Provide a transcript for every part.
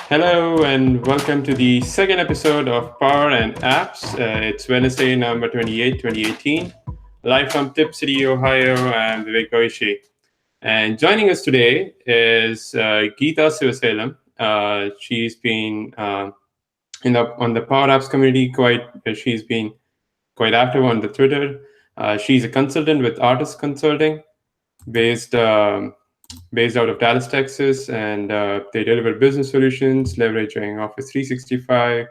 Hello and welcome to the second episode of Power and Apps. It's Wednesday, November 28, 2018. Live from Tip City, Ohio. I'm Vivek Goishi. And joining us today is Geetha Sivasailam. She's been on the Power Apps community she's been quite active on the Twitter. She's a consultant with Artist Consulting based based out of Dallas, Texas, and they deliver business solutions leveraging Office 365,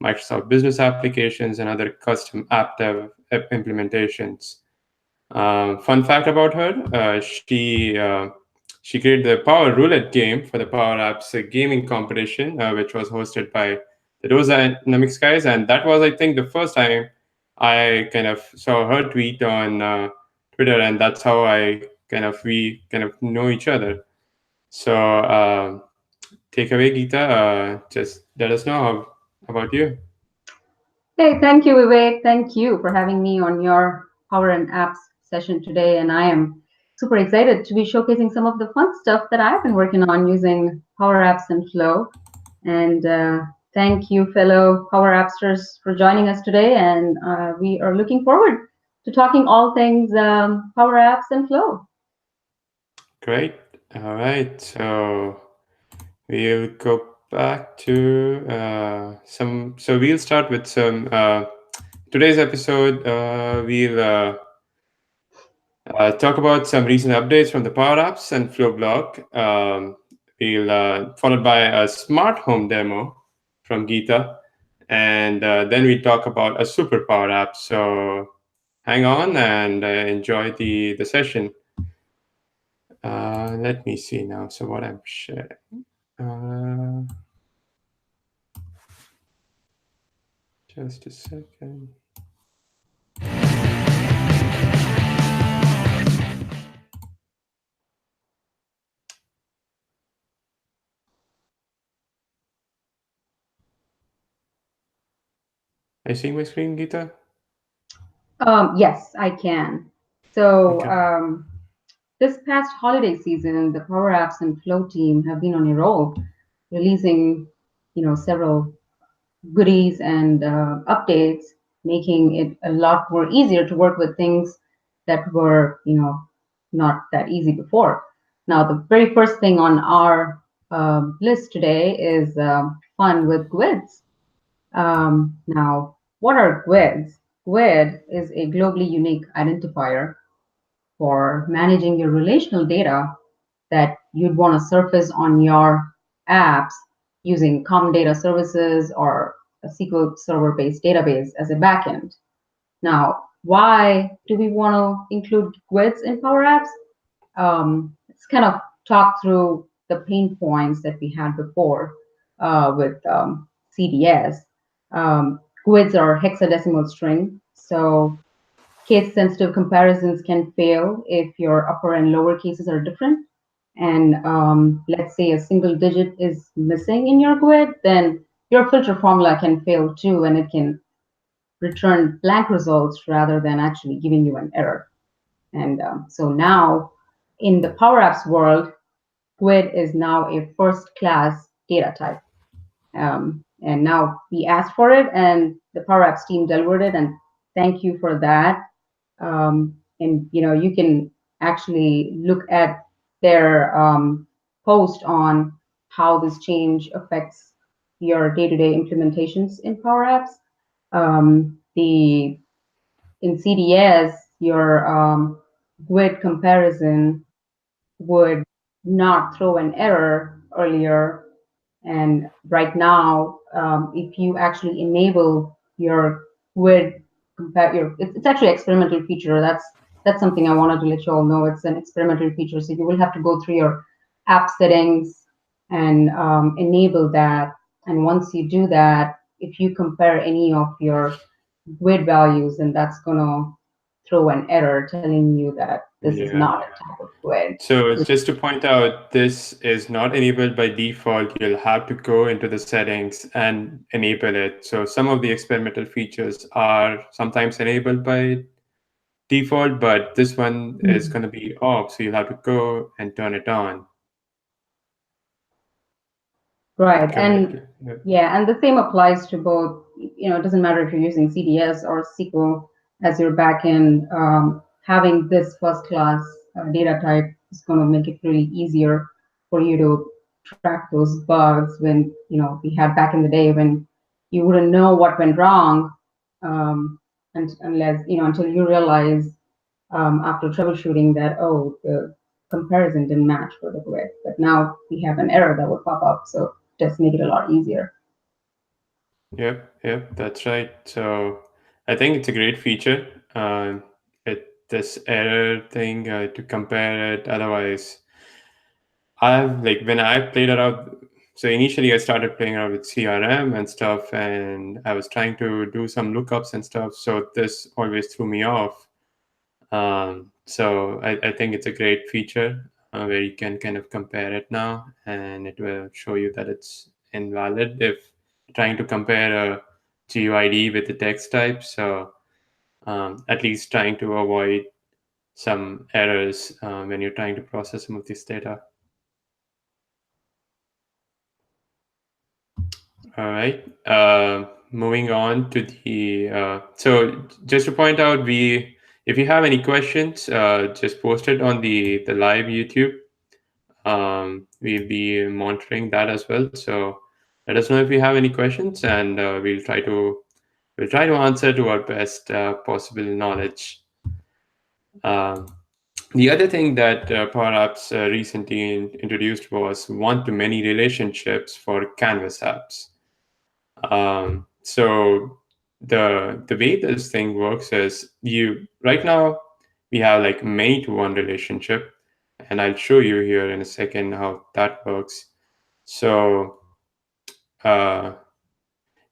Microsoft Business applications, and other custom app dev implementations. Fun fact about her: she created the Power Roulette game for the Power Apps gaming competition, which was hosted by the Those Dynamics guys, and that was, I think, the first time I kind of saw her tweet on Twitter, and that's how we kind of know each other. So take away, Geeta. Just let us know about you. Hey, thank you, Vivek. Thank you for having me on your Power and Apps session today. And I am super excited to be showcasing some of the fun stuff that I've been working on using Power Apps and Flow. And thank you, fellow Power Appsters, for joining us today. And we are looking forward to talking all things Power Apps and Flow. Great. All right. So we'll go back to some. So we'll start with some. Today's episode, we'll talk about some recent updates from the Power Apps and Flow blog. We'll followed by a smart home demo from Geetha, and then we talk about a super Power App. So hang on and enjoy the session. Let me see now. So what I'm sharing. Uh, just a second. Are you seeing my screen, Geetha? Yes, I can. So, Okay. this past holiday season, the Power Apps and Flow team have been on a roll, releasing, several goodies and updates, making it a lot more easier to work with things that were, not that easy before. Now, the very first thing on our list today is fun with grids. Now, what are GWIDs? GWID is a globally unique identifier for managing your relational data that you'd want to surface on your apps using common data services or a SQL Server based database as a backend. Now, why do we want to include GWIDs in Power Apps? Let's kind of talk through the pain points that we had before with CDS. GWIDs are hexadecimal string, so case sensitive comparisons can fail if your upper and lower cases are different. And let's say a single digit is missing in your GWID, then your filter formula can fail too, and it can return blank results rather than actually giving you an error. And so now in the Power Apps world, GWID is now a first class data type. And now we asked for it, and the Power Apps team delivered it, and thank you for that. And you can actually look at their post on how this change affects your day-to-day implementations in Power Apps. The in CDS, your GWID comparison would not throw an error earlier, and right now, if you actually enable your GWID compare your, it's actually an experimental feature. That's something I wanted to let you all know. It's an experimental feature, so you will have to go through your app settings and enable that. And once you do that, if you compare any of your GWID values, then that's gonna throw an error telling you that this is Yeah. not a type of GWID. So just to point out, this is not enabled by default. You'll have to go into the settings and enable it. So some of the experimental features are sometimes enabled by default, but this one is going to be off. So you'll have to go and turn it on. Right. And correctly. Yep. yeah, and the same applies to both, it doesn't matter if you're using CDS or SQL as your backend. Having this first class data type is going to make it really easier for you to track those bugs when, we had back in the day when you wouldn't know what went wrong, and unless, until you realize after troubleshooting that, oh, the comparison didn't match for the grid. But now we have an error that will pop up, so just make it a lot easier. Yep, that's right. So I think it's a great feature. This error thing to compare it. Otherwise, I've like when I played around. So initially, I started playing around with CRM and stuff, and I was trying to do some lookups and stuff. So this always threw me off. So I think it's a great feature where you can kind of compare it now, and it will show you that it's invalid if you're trying to compare a GUID with the text type. So at least trying to avoid some errors when you're trying to process some of this data. All right. Moving on to the so just to point out, we if you have any questions, just post it on the live YouTube. We'll be monitoring that as well. So let us know if you have any questions, and we'll try to answer to our best possible knowledge. Um, the other thing that Power Apps recently introduced was one-to-many relationships for Canvas apps. So the way this thing works is you right now we have like many to one relationship, and I'll show you here in a second how that works. So uh,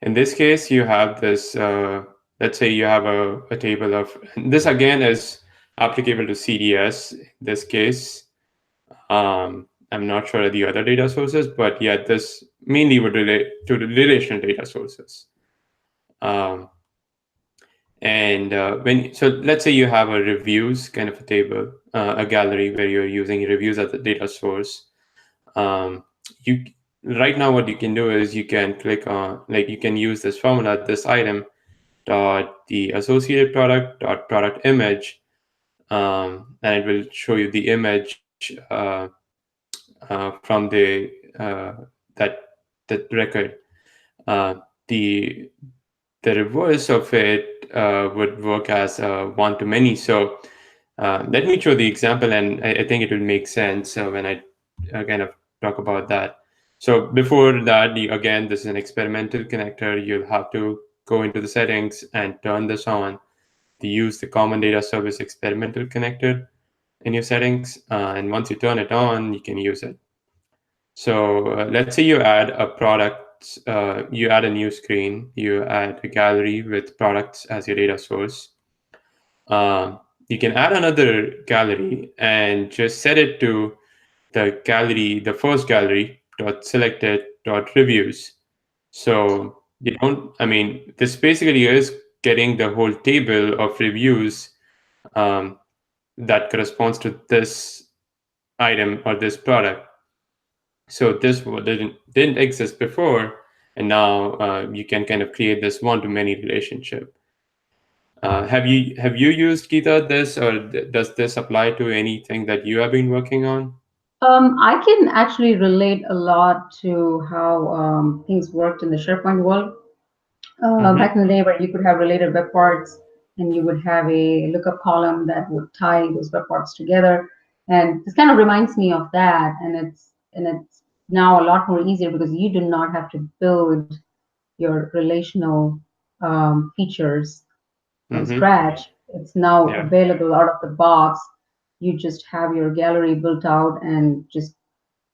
in this case, you have this. Let's say you have a table of this again is applicable to CDS in this case. I'm not sure of the other data sources, but yeah, this mainly would relate to the relational data sources. Um, And when so let's say you have a reviews kind of a table, a gallery where you're using reviews as the data source. Um, you right now what you can do is you can click on like you can use this formula, this item dot the associated product dot product image, and it will show you the image from that that record. Uh, the the reverse of it would work as one to many. So let me show the example, and I think it will make sense when I kind of talk about that. So before that, again, this is an experimental connector. You'll have to go into the settings and turn this on to use the common data service experimental connector in your settings. And once you turn it on, you can use it. So let's say you add a product, you add a new screen, you add a gallery with products as your data source. You can add another gallery and just set it to the first gallery dot selected dot reviews. So you don't, I mean, this basically is getting the whole table of reviews um, that corresponds to this item or this product. So this didn't exist before, and now you can kind of create this one-to-many relationship. Have you used Geetha this, or does this apply to anything that you have been working on? I can actually relate a lot to how things worked in the SharePoint world. Mm-hmm. Back in the day where you could have related web parts and you would have a lookup column that would tie those web parts together. And this kind of reminds me of that. And it's now a lot more easier because you do not have to build your relational features from Mm-hmm. scratch. It's now Yeah. available out of the box. You just have your gallery built out and just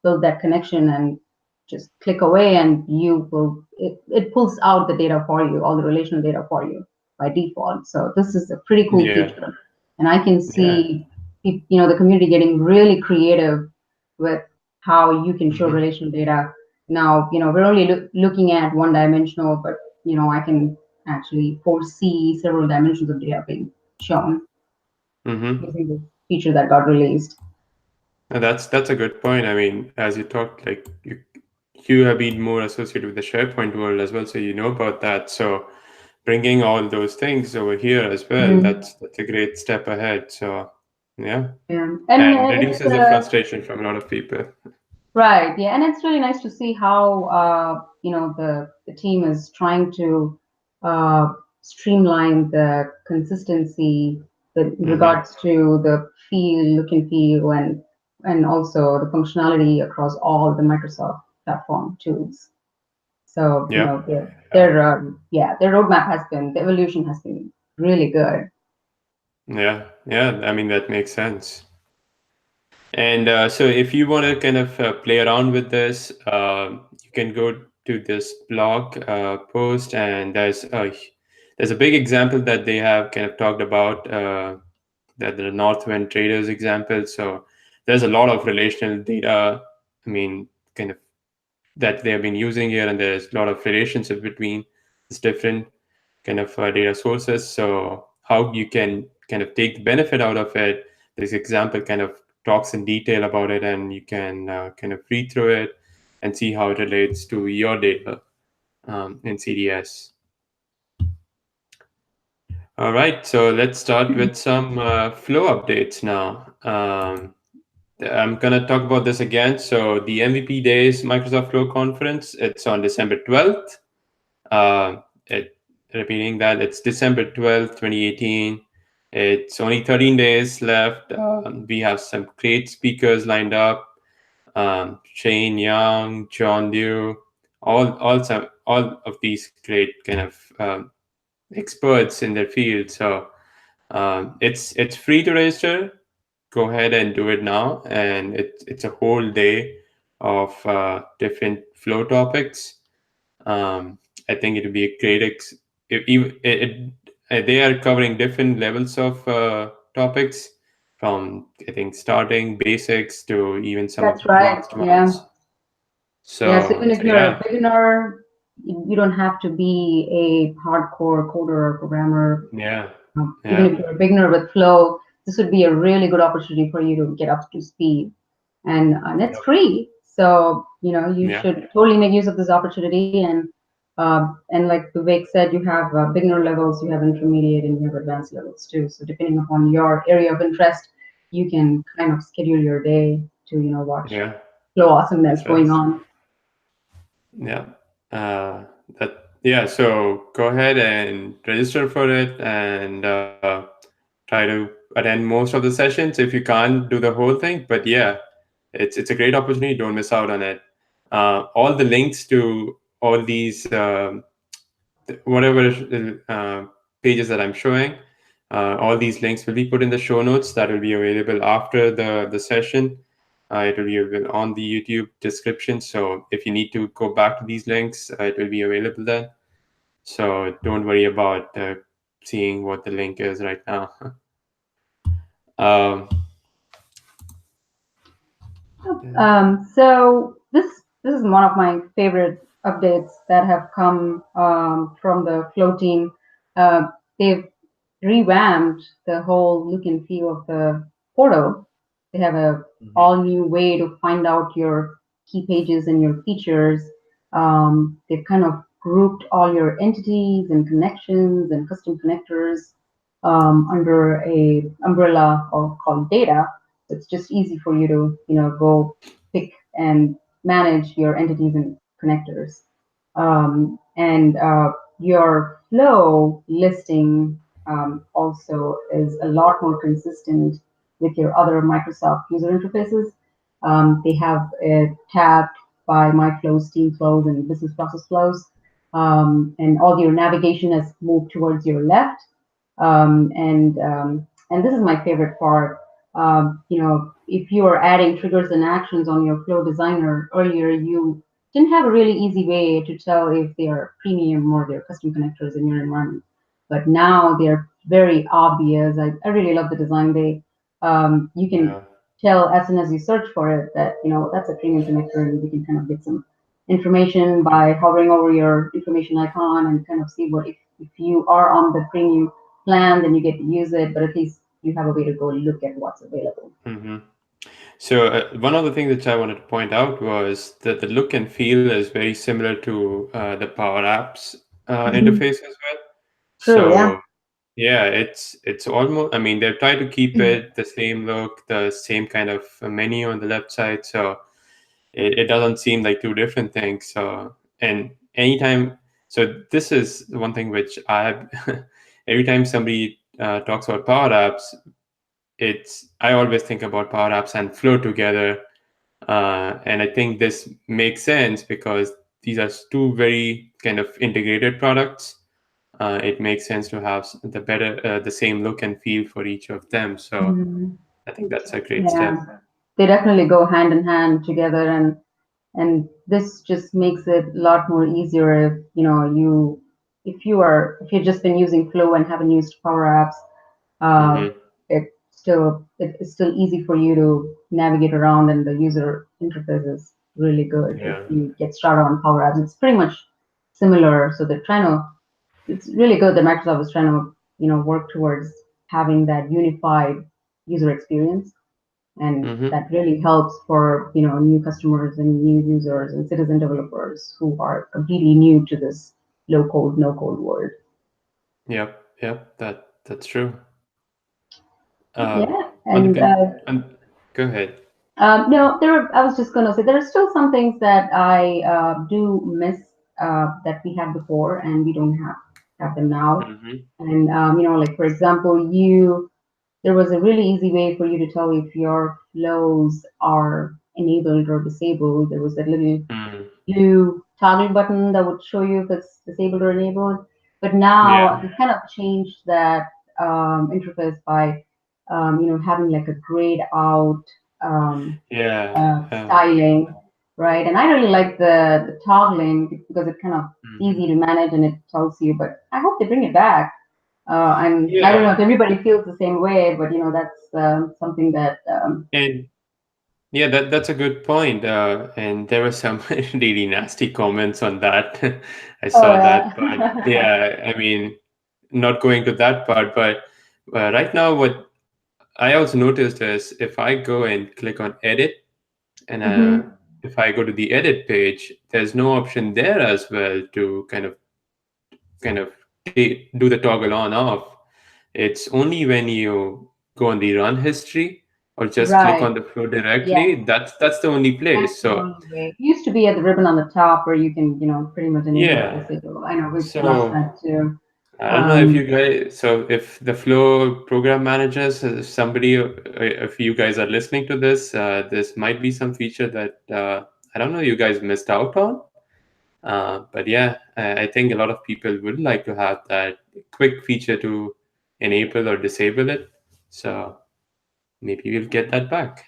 build that connection and just click away and it pulls out the data for you, all the relational data for you by default. So this is a pretty cool Yeah. feature. And I can Yeah. see the community getting really creative with how you can show Mm-hmm. relational data. Now, we're only looking at one dimensional, but I can actually foresee several dimensions of data being shown Mm-hmm. using this feature that got released. That's a good point. I mean, as you talked, like you have been more associated with the SharePoint world as well, so you know about that. So bringing all those things over here as well, Mhm. that's a great step ahead. So yeah, Yeah. and And it's reduces the frustration from a lot of people. right, yeah, and it's really nice to see how the team is trying to streamline the consistency in Mm-hmm. regards to the look and feel, and also the functionality across all the Microsoft platform tools. So Yep. their roadmap has been the evolution has been really good. Yeah. Yeah. I mean, that makes sense. And so, if you want to kind of play around with this, you can go to this blog post, and there's a big example that they have kind of talked about, that the Northwind traders example. So there's a lot of relational data. I mean, kind of that they have been using here, and there's a lot of relationship between these different kind of data sources. So how you can kind of take the benefit out of it. This example kind of talks in detail about it, and you can kind of read through it and see how it relates to your data in CDS. All right, so let's start with some flow updates now. I'm gonna talk about this again. So the MVP Days Microsoft Flow Conference, it's on December 12th. It, repeating that, it's December 12th, 2018. It's only 13 days left. We have some great speakers lined up. Shane Young, John Dew, all of these great kind of experts in their field. So it's free to register. Go ahead and do it now, and it's a whole day of different flow topics. I think it would be a great they are covering different levels of topics, from I think starting basics to even some of That's the right. advanced Yeah. ones. Yeah, so So even so if you're a yeah, beginner, you don't have to be a hardcore coder or programmer. yeah, Even yeah, if you're a beginner with Flow, this would be a really good opportunity for you to get up to speed. And it's yep, free, so you yeah, should totally make use of this opportunity. And like Vivek said, you have beginner levels, you have intermediate, and you have advanced levels too. So depending upon your area of interest, you can kind of schedule your day to watch yeah. Flow awesomeness That's right. going on. Yeah. Uh, yeah. So go ahead and register for it, and try to attend most of the sessions. If you can't do the whole thing, but yeah, it's a great opportunity. Don't miss out on it. All the links to all these whatever pages that I'm showing, all these links will be put in the show notes that will be available after the session. It will be available on the YouTube description. So if you need to go back to these links, it will be available then. So don't worry about seeing what the link is right now. um, So this is one of my favorite updates that have come from the Flow team. They've revamped the whole look and feel of the portal. They have a Mhm. all new way to find out your key pages and your features. They've kind of grouped all your entities and connections and custom connectors under a umbrella called data. So it's just easy for you to go pick and manage your entities and connectors. And your flow listing also is a lot more consistent with your other Microsoft user interfaces. They have it tabbed by My Flows, Team Flows, and Business Process Flows. And all your navigation has moved towards your left. And this is my favorite part. If you are adding triggers and actions on your Flow Designer earlier, you didn't have a really easy way to tell if they are premium or they're custom connectors in your environment. But now they're very obvious. I really love the design. You can yeah. tell as soon as you search for it that that's a premium connector, and you can kind of get some information by hovering over your information icon and kind of see what if you are on the premium plan, then you get to use it, but at least you have a way to go look at what's available. Hmm. So one of the things which I wanted to point out was that the look and feel is very similar to the Power Apps Mhm. interface as well. True, yeah. So yeah, it's almost. I mean, they've tried to keep it the same look, the same kind of menu on the left side. So it doesn't seem like two different things. So and anytime, so this is one thing which I have. Every time somebody talks about Power Apps, it's I always think about Power Apps and Flow together, and I think this makes sense because these are two very kind of integrated products. It makes sense to have the same look and feel for each of them. So Mhm. I think that's a great Yeah, step. they definitely go hand in hand together, and this just makes it a lot more easier if if you've just been using Flow and haven't used Power Apps. uh, Mm-hmm. it's still easy for you to navigate around, and the user interface is really good if Yeah. you get started on Power Apps. It's pretty much similar, so they're trying to. It's really good that Microsoft is trying to work towards having that unified user experience, and Mm-hmm. that really helps for new customers and new users and citizen developers who are completely new to this low code no code world. Yep. Yep. That's true. Yeah, On the and go ahead. no, I was just going to say there are still some things that I do miss that we had before, and we don't have them now. Mm-hmm. And like for example, there was a really easy way for you to tell if your flows are enabled or disabled. There was that little Mm. blue toggle button that would show you if it's disabled or enabled. But now Yeah. they kind of changed that interface by having like a grayed out um, Yeah. styling, right? And I really like the toggling because it's kind of easy Mhm. to manage and it tells you. But I hope they bring it back. And I don't know Yeah. if everybody feels the same way, but that's something that. And yeah, that's a good point. And there were some really nasty comments on that. I Oh saw that, but yeah. yeah, I mean, not going to that part, but right now, what I also noticed is if I go and click on edit, and hmm if I go to the edit page, there's no option there as well to kind of do the toggle on off. It's only when you go on the run history or just click Right. on the flow Yeah. directly. That's the only That's place. the So only way. It used to be at the ribbon on the top where you can, pretty much enable or yeah. disable. I know we've lost So that too. I don't know if you Um, guys. So if the flow program managers, somebody, if you guys are listening to this, this might be some feature that I don't know you guys missed out on. But yeah, I think a lot of people would like to have that quick feature to enable or disable it. So maybe we'll get that back.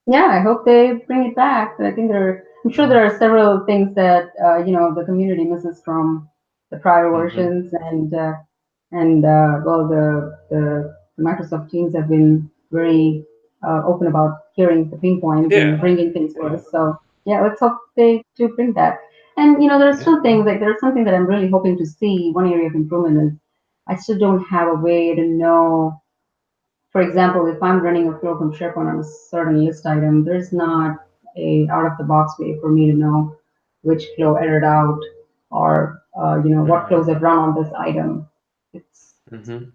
yeah, I hope they bring it back. I think I'm sure there are several things that the community misses from the prior Mm-hmm. versions, and well, the Microsoft teams have been very open about hearing the pain points and Yeah. bringing things for Yeah. us. So yeah, let's hope they do bring that. And there are Yeah. still things like there's something that I'm really hoping to see. One area of improvement is I still don't have a way to know, for example, if I'm running a flow from SharePoint on a certain list item, there's not a out of the box way for me to know which flow errored out, or what Mm-hmm. flows have run on this item. It's Mm-hmm.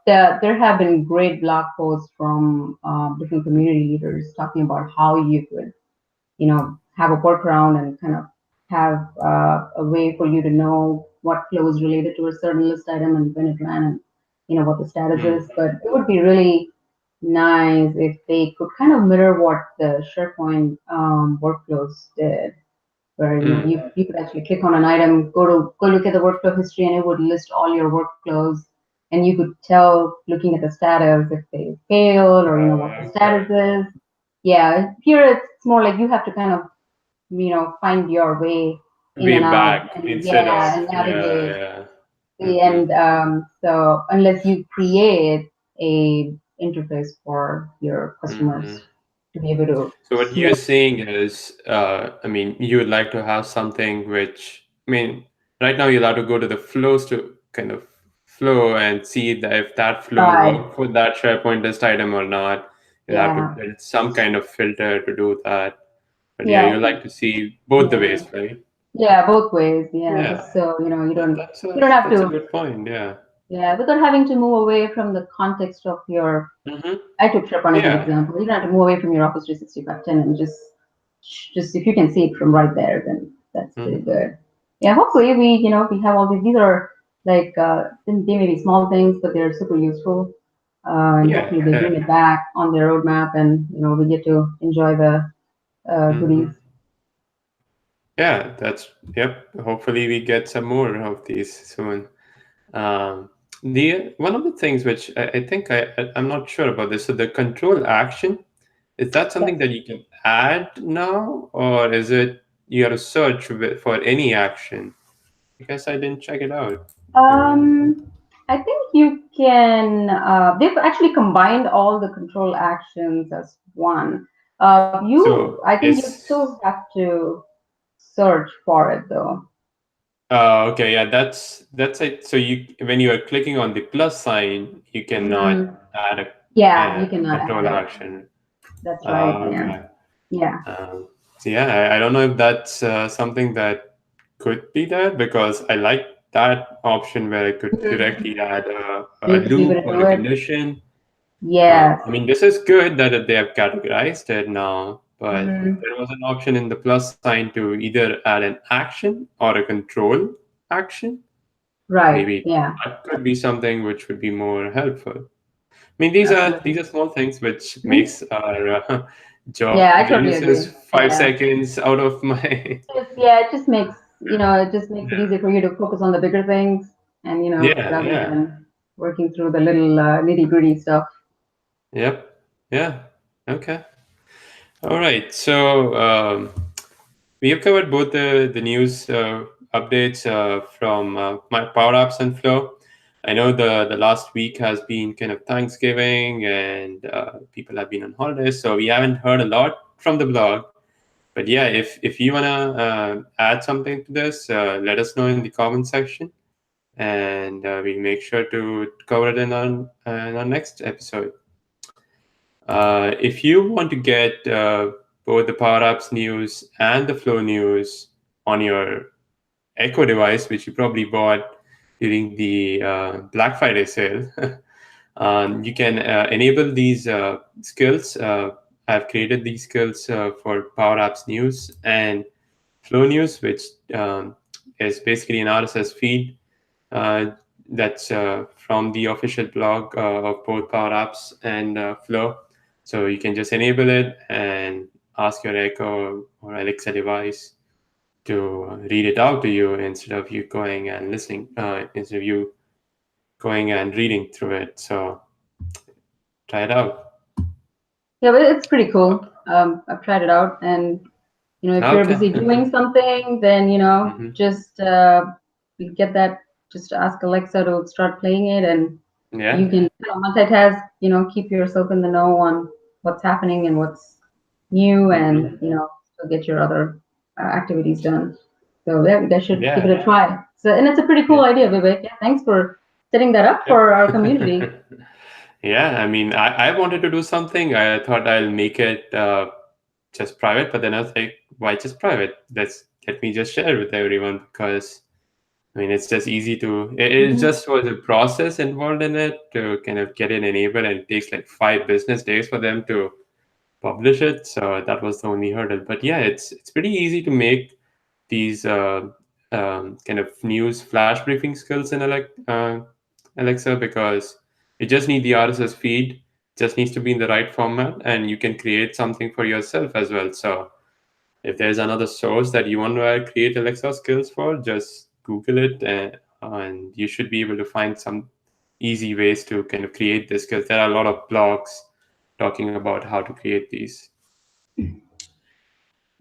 there have been great blog posts from different community leaders talking about how you could have a workaround and kind of have a way for you to know what flow is related to a certain list item and when it ran, and what the status Mm. is. But it would be really nice if they could kind of mirror what the SharePoint workflows did, where Mm. you could actually click on an item, go look at the workflow history, and it would list all your workflows, and you could tell looking at the status if they failed or what the status Okay. is. Yeah, here it's more like you have to kind of find your way in and Way out, back and instead of yeah, and yeah, navigate. yeah. Mm-hmm. And so unless you create a interface for your Mm-hmm. customers to be able to So what you're see. saying is, I mean, you would like to have something which, I mean, right now you're allowed to go to the flows to kind of flow and see that if that flow Right. worked for that SharePoint list item or not. You'll have to Yeah. build some kind of filter to do that. But yeah, Yeah, I you think like to see both the yeah. ways, right? Yeah, both ways. Yeah, Yeah, just so you don't have that's a to, good point. Yeah. yeah, without having to move away from the context of your. Hmm. I took Trip on a good Yeah. example. You don't have to move away from your Office 365 tenant and just if you can see it from right there, then that's pretty Hmm. good. Yeah, hopefully we have all these. These are like they may be small things, but they're super useful. And Yeah. hopefully they Yeah. bring it back on their roadmap, and we get to enjoy the goodies. Hmm. Yeah. That's yep. Hopefully we get some more of these soon. Um, the one of the things which I think I'm not sure about this. So the control action, is that something Yes. that you can add now, or is it you have to search for any action? I guess I didn't check it out. Uh, I think you can. They've actually combined all the control actions as one. so I think you is still have to search for it though. okay, yeah, that's it. So you when you are clicking on the plus sign, you cannot Hmm. add Yeah, you cannot add control it. action. That's right. Yeah. Okay. Yeah. So yeah, I don't know if that's something that could be there because I like that option where I could Hmm. directly add a You could be able loop to or do a it. condition. Yes. I mean, this is good that they have categorized it now, but if Hmm. there was an option in the plus sign to either add an action or a control action, Right. maybe Yeah. that could be something which would be more helpful. I mean, these Absolutely. are small things which Mhm. makes our job Yeah, I totally reduces agree. 5 seconds out of my Yeah, it just makes it just makes it easier for you to focus on the bigger things, and yeah, rather yeah, than working through the little nitty gritty stuff. yep, yeah. Okay, all right. So we have covered both the news updates from my Power Apps and Flow. I know the last week has been kind of Thanksgiving and people have been on holidays, so we haven't heard a lot from the blog. But yeah, if you wanna add something to this, let us know in the comment section, and we'll make sure to cover it in our next episode. If you want to get both the Power Apps news and the Flow news on your Echo device, which you probably bought during the Black Friday sale, you can enable these skills. I've created these skills for Power Apps News and Flow News, which um, is basically an RSS feed uh, that's from the official blog of both Power Apps and Flow. So you can just enable it and ask your Echo or Alexa device to read it out to you instead of you going and listening, instead of you going and reading through it. So try it out. Yeah, but it's pretty cool. I've tried it out, and if you're Okay. busy doing something, then Hmm. just you get that. Just ask Alexa to start playing it, and Yeah. you can multitask. Keep yourself in the know on what's happening and what's new, and Hmm. still get your other activities done. So yeah, you guys should give Yeah. it a try. So, and it's a pretty cool Yeah. idea, Vivek. Yeah, thanks for setting that up Yep. for our community. Yeah. I mean, I wanted to do something. I thought I'll make it just private, but then I was like, why just private? Let me just share it with everyone because I mean, it's just easy to. It Mhm. just was a process involved in it to kind of get it enabled, and it takes like 5 business days for them to publish it. So that was the only hurdle. But yeah, it's pretty easy to make these kind of news flash briefing skills in Alexa because you just need the RSS feed. Just needs to be in the right format, and you can create something for yourself as well. So if there's another source that you want to create Alexa skills for, just Google it, and you should be able to find some easy ways to kind of create this because there are a lot of blogs talking about how to create these.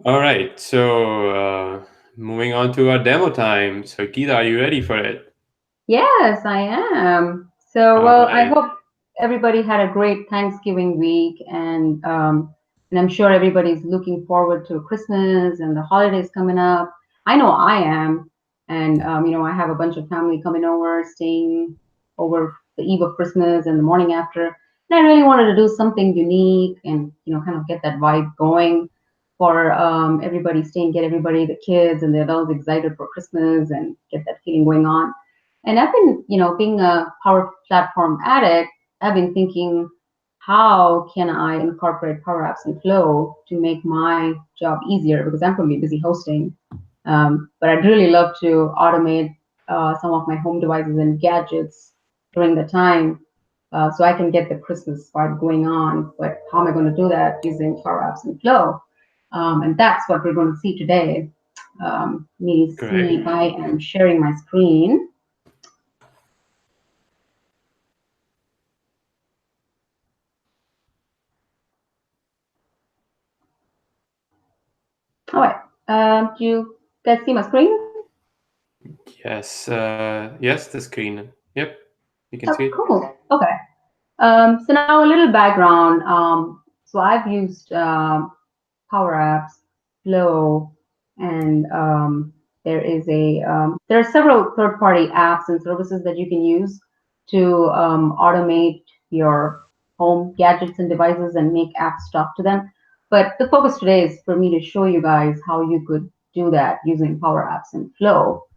All right, so moving on to our demo time. So, Geetha, are you ready for it? Yes, I am. So, All well, I right. hope everybody had a great Thanksgiving week, and I'm sure everybody's looking forward to Christmas and the holidays coming up. I know I am, and I have a bunch of family coming over, staying over the eve of Christmas and the morning after. And And I really wanted to do something unique and kind of get that vibe going for everybody, get everybody, the kids and the adults excited for Christmas and get that feeling going on. And I've been, being a Power Platform addict, I've been thinking, how can I incorporate Power Apps and Flow to make my job easier? Because I'm going to be busy hosting. But I'd really love to automate some of my home devices and gadgets during the time so I can get the Christmas vibe going on. But how am I going to do that using Power Apps and Flow? And that's what we're going to see today. Let me see Great. if I am sharing my screen. All right. Do you guys see my screen? Yes. Yes, the screen. Yep. You can Oh, see it. cool. Okay. So now a little background. So I've used Power Apps, Flow, and there are several third-party apps and services that you can use to automate your home gadgets and devices and make apps talk to them. But the focus today is for me to show you guys how you could do that using Power Apps and Flow.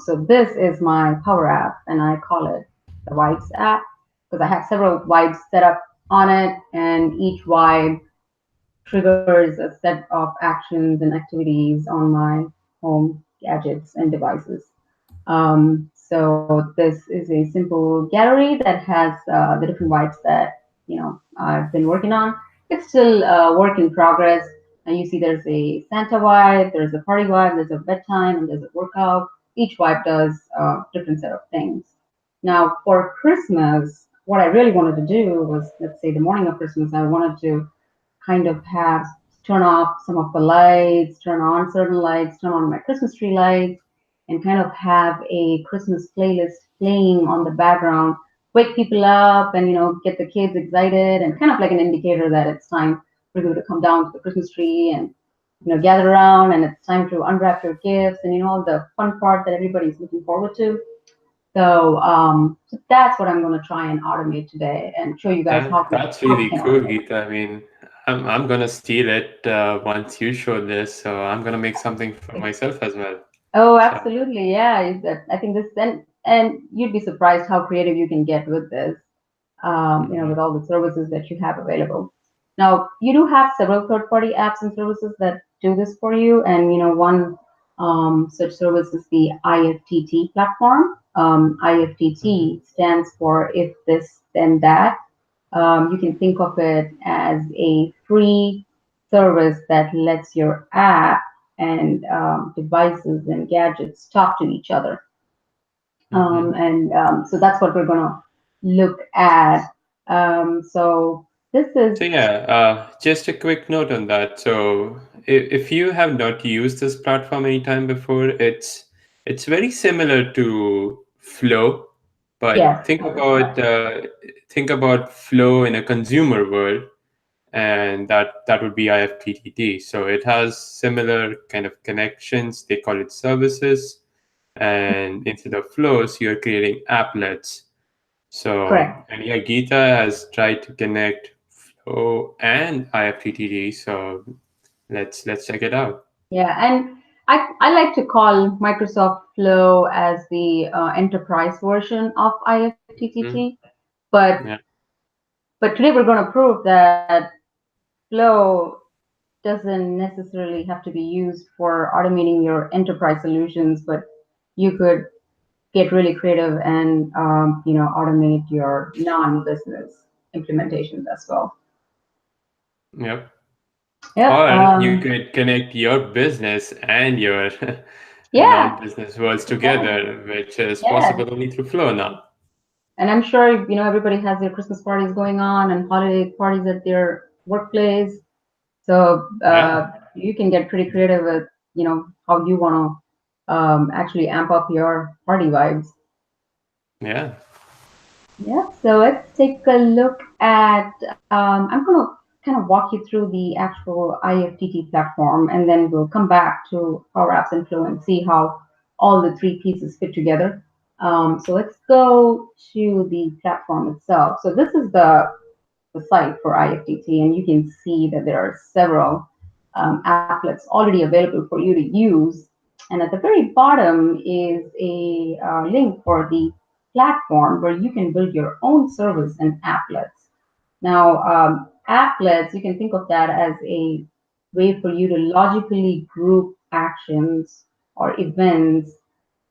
So this is my Power App, and I call it the Vibes app because I have several vibes set up on it, and each vibe triggers a set of actions and activities on my home gadgets and devices. So this is a simple gallery that has the different vibes that I've been working on. It's still a work in progress. And you see there's a Santa vibe, there's a party vibe, there's a bedtime, and there's a workout. Each vibe does a different set of things. Now for Christmas, what I really wanted to do was, let's say the morning of Christmas, I wanted to kind of have turn off some of the lights, turn on certain lights, turn on my Christmas tree lights, and kind of have a Christmas playlist playing on the background, wake people up and get the kids excited and kind of like an indicator that it's time for you to come down to the Christmas tree and gather around and it's time to unwrap your gifts and all the fun part that everybody's looking forward to. So that's what I'm going to try and automate today and show you guys That's how we really can cool, automate. Geetha. I mean, I'm gonna steal it once you show this, so I'm gonna make something for myself as well. Oh, So absolutely. Yeah. I think this and you'd be surprised how creative you can get with this, with mhm. all the services that you have available. Now, you do have several third-party apps and services that do this for you, and one such service is the IFTT platform. Mhm. IFTT stands for if this then that. You can think of it as a free service that lets your app and devices and gadgets talk to each other. Mhm. So that's what we're going to look at. So this is, So yeah, just a quick note on that. So if you have not used this platform anytime before, it's very similar to Flow, but yes, yes. think about Flow in a consumer world, and that would be IFTTT. So it has similar kind of connections. They call it services, and instead of flows, you're creating applets. So, Correct. and yeah, Geetha has tried to connect Flow and IFTTT. So let's check it out. Yeah, and I like to call Microsoft Flow as the enterprise version of Mhm. IFTTT, but Yeah, but today we're going to prove that Flow doesn't necessarily have to be used for automating your enterprise solutions, but you could get really creative and automate your non-business implementations as well. yep. Yep. Or you could connect your business and your Yeah. non-business worlds Yeah. together, which is Yeah. possible only through Flow now. And I'm sure everybody has their Christmas parties going on and holiday parties at their workplace. So Yeah, you can get pretty creative with how you want to actually amp up your party vibes. yeah. Yeah, so let's take a look at. I'm going to kind of walk you through the actual IFTT platform, and then we'll come back to Power Apps and Flow and see how all the three pieces fit together. So let's go to the platform itself. So this is the site for IFTT, and you can see that there are several applets already available for you to use. And at the very bottom is a link for the platform where you can build your own service and applets. Now, applets, you can think of that as a way for you to logically group actions or events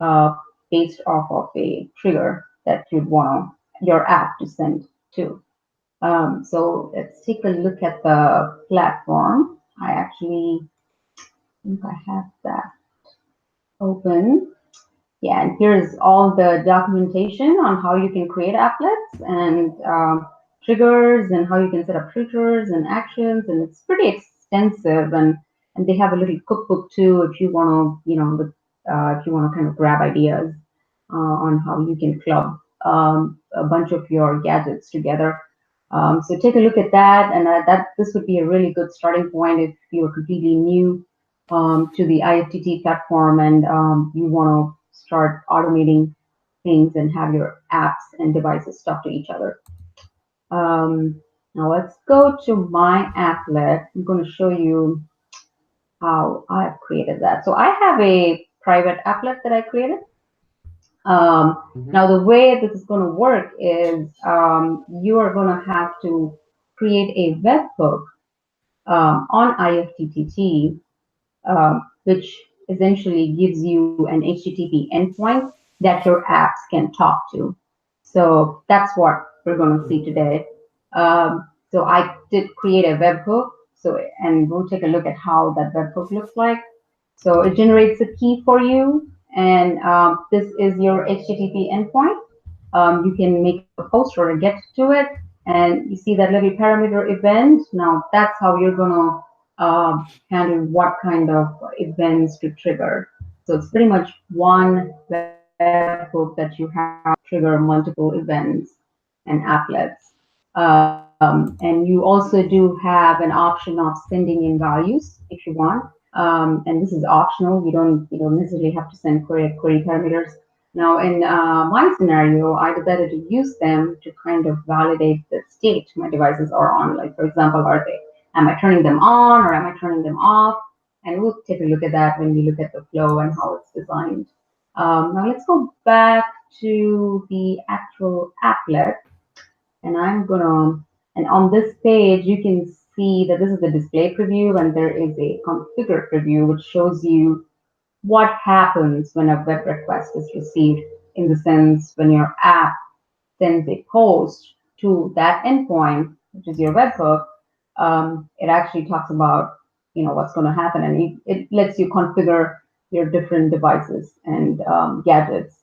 uh, based off of a trigger that you'd want your app to send to. So let's take a look at the platform. I actually think I have that open. Yeah, and here's all the documentation on how you can create applets and triggers and how you can set up triggers and actions, and it's pretty extensive. And they have a little cookbook too if you want to, if you want to kind of grab ideas on how you can club a bunch of your gadgets together. So take a look at that, and that this would be a really good starting point if you are completely new to the IFTT platform and you want to start automating things and have your apps and devices talk to each other. Now let's go to my applet. I'm going to show you how I've created that. So I have a private applet that I created. Now, Hmm. the way this is going to work is you are going to have to create a webhook on IFTTT, which essentially gives you an HTTP endpoint that your apps can talk to. So that's what we're going to see today. So I did create a webhook. So and we'll take a look at how that webhook looks like. So it generates a key for you, and this is your HTTP endpoint. You can make a post or a get to it, and you see that little parameter event. Now that's how you're gonna handle what kind of events to trigger. So it's pretty much one webhook that you have trigger multiple events and applets. And you also do have an option of sending in values if you want. And this is optional. You don't necessarily have to send query parameters. Now, in my scenario, I decided to use them to kind of validate the state my devices are on. Like, for example, am I turning them on or am I turning them off? And we'll take a look at that when we look at the flow and how it's designed. Now let's go back to the actual applet, and and on this page, you can see that this is the display preview and there is a configure preview, which shows you what happens when a web request is received, in the sense when your app sends a post to that endpoint, which is your webhook. It actually talks about what's going to happen, and it lets you configure your different devices and gadgets.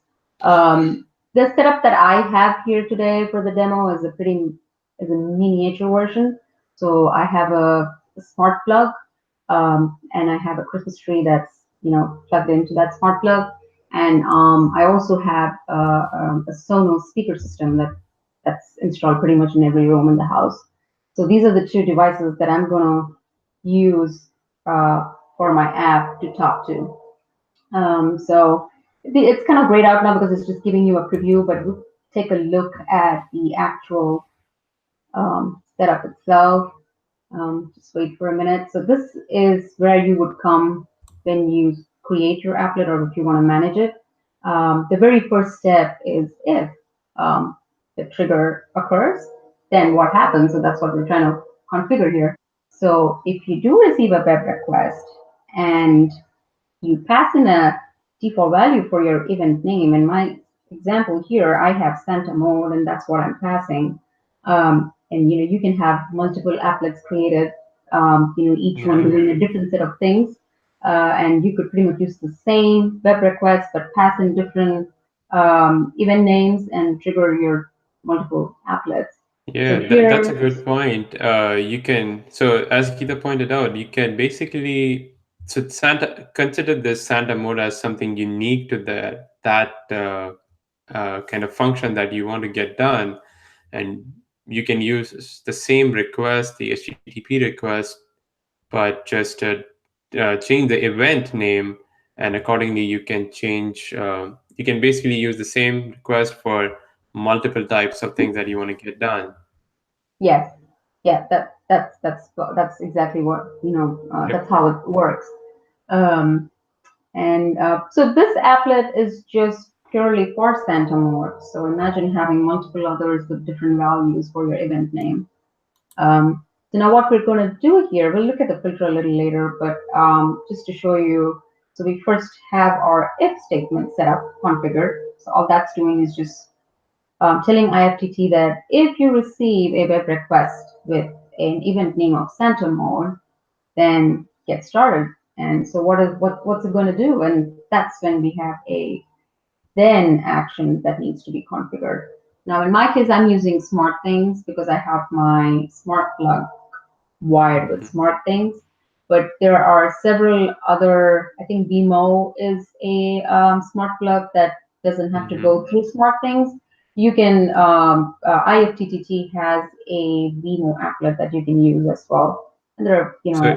The setup that I have here today for the demo is a miniature version. So I have a smart plug, and I have a Christmas tree that's plugged into that smart plug, and I also have a Sonos speaker system that's installed pretty much in every room in the house. So these are the two devices that I'm gonna use for my app to talk to. So it's kind of grayed out now because it's just giving you a preview, but we'll take a look at the actual setup itself. Just wait for a minute. So this is where you would come when you create your applet or if you want to manage it. The very first step is if um, the trigger occurs, then what happens? So that's what we're trying to configure here. So if you do receive a web request and you pass in a default value for your event name. In my example here, I have Santa mode, and that's what I'm passing. And you can have multiple applets created, each one Yeah. doing a different set of things. And you could pretty much use the same web request, but pass in different event names and trigger your multiple applets. So Yeah, that's a here, good point. You can, so as Geeta pointed out, you can basically, so Santa, consider this Santa mode as something unique to that kind of function that you want to get done. And you can use the same request, the HTTP request, but just change the event name, and accordingly you can change you can basically use the same request for multiple types of things that you want to get done. Yes, yeah, that's exactly what Yep. that's how it works. Um, and so this applet is just purely for Santa mode. So imagine having multiple others with different values for your event name. So now what we're going to do here, we'll look at the filter a little later, but just to show you, so we first have our if statement set up, configured. So all that's doing is just telling IFTT that if you receive a web request with an event name of Santa mode, then get started. And so what's it going to do? And that's when we have a then action that needs to be configured. Now, in my case, I'm using smart things because I have my smart plug wired with Hmm. smart things. But there are several other, I think BMO is a smart plug that doesn't have to Hmm. go through smart things. You can, IFTTT has a BMO applet that you can use as well. And there are, So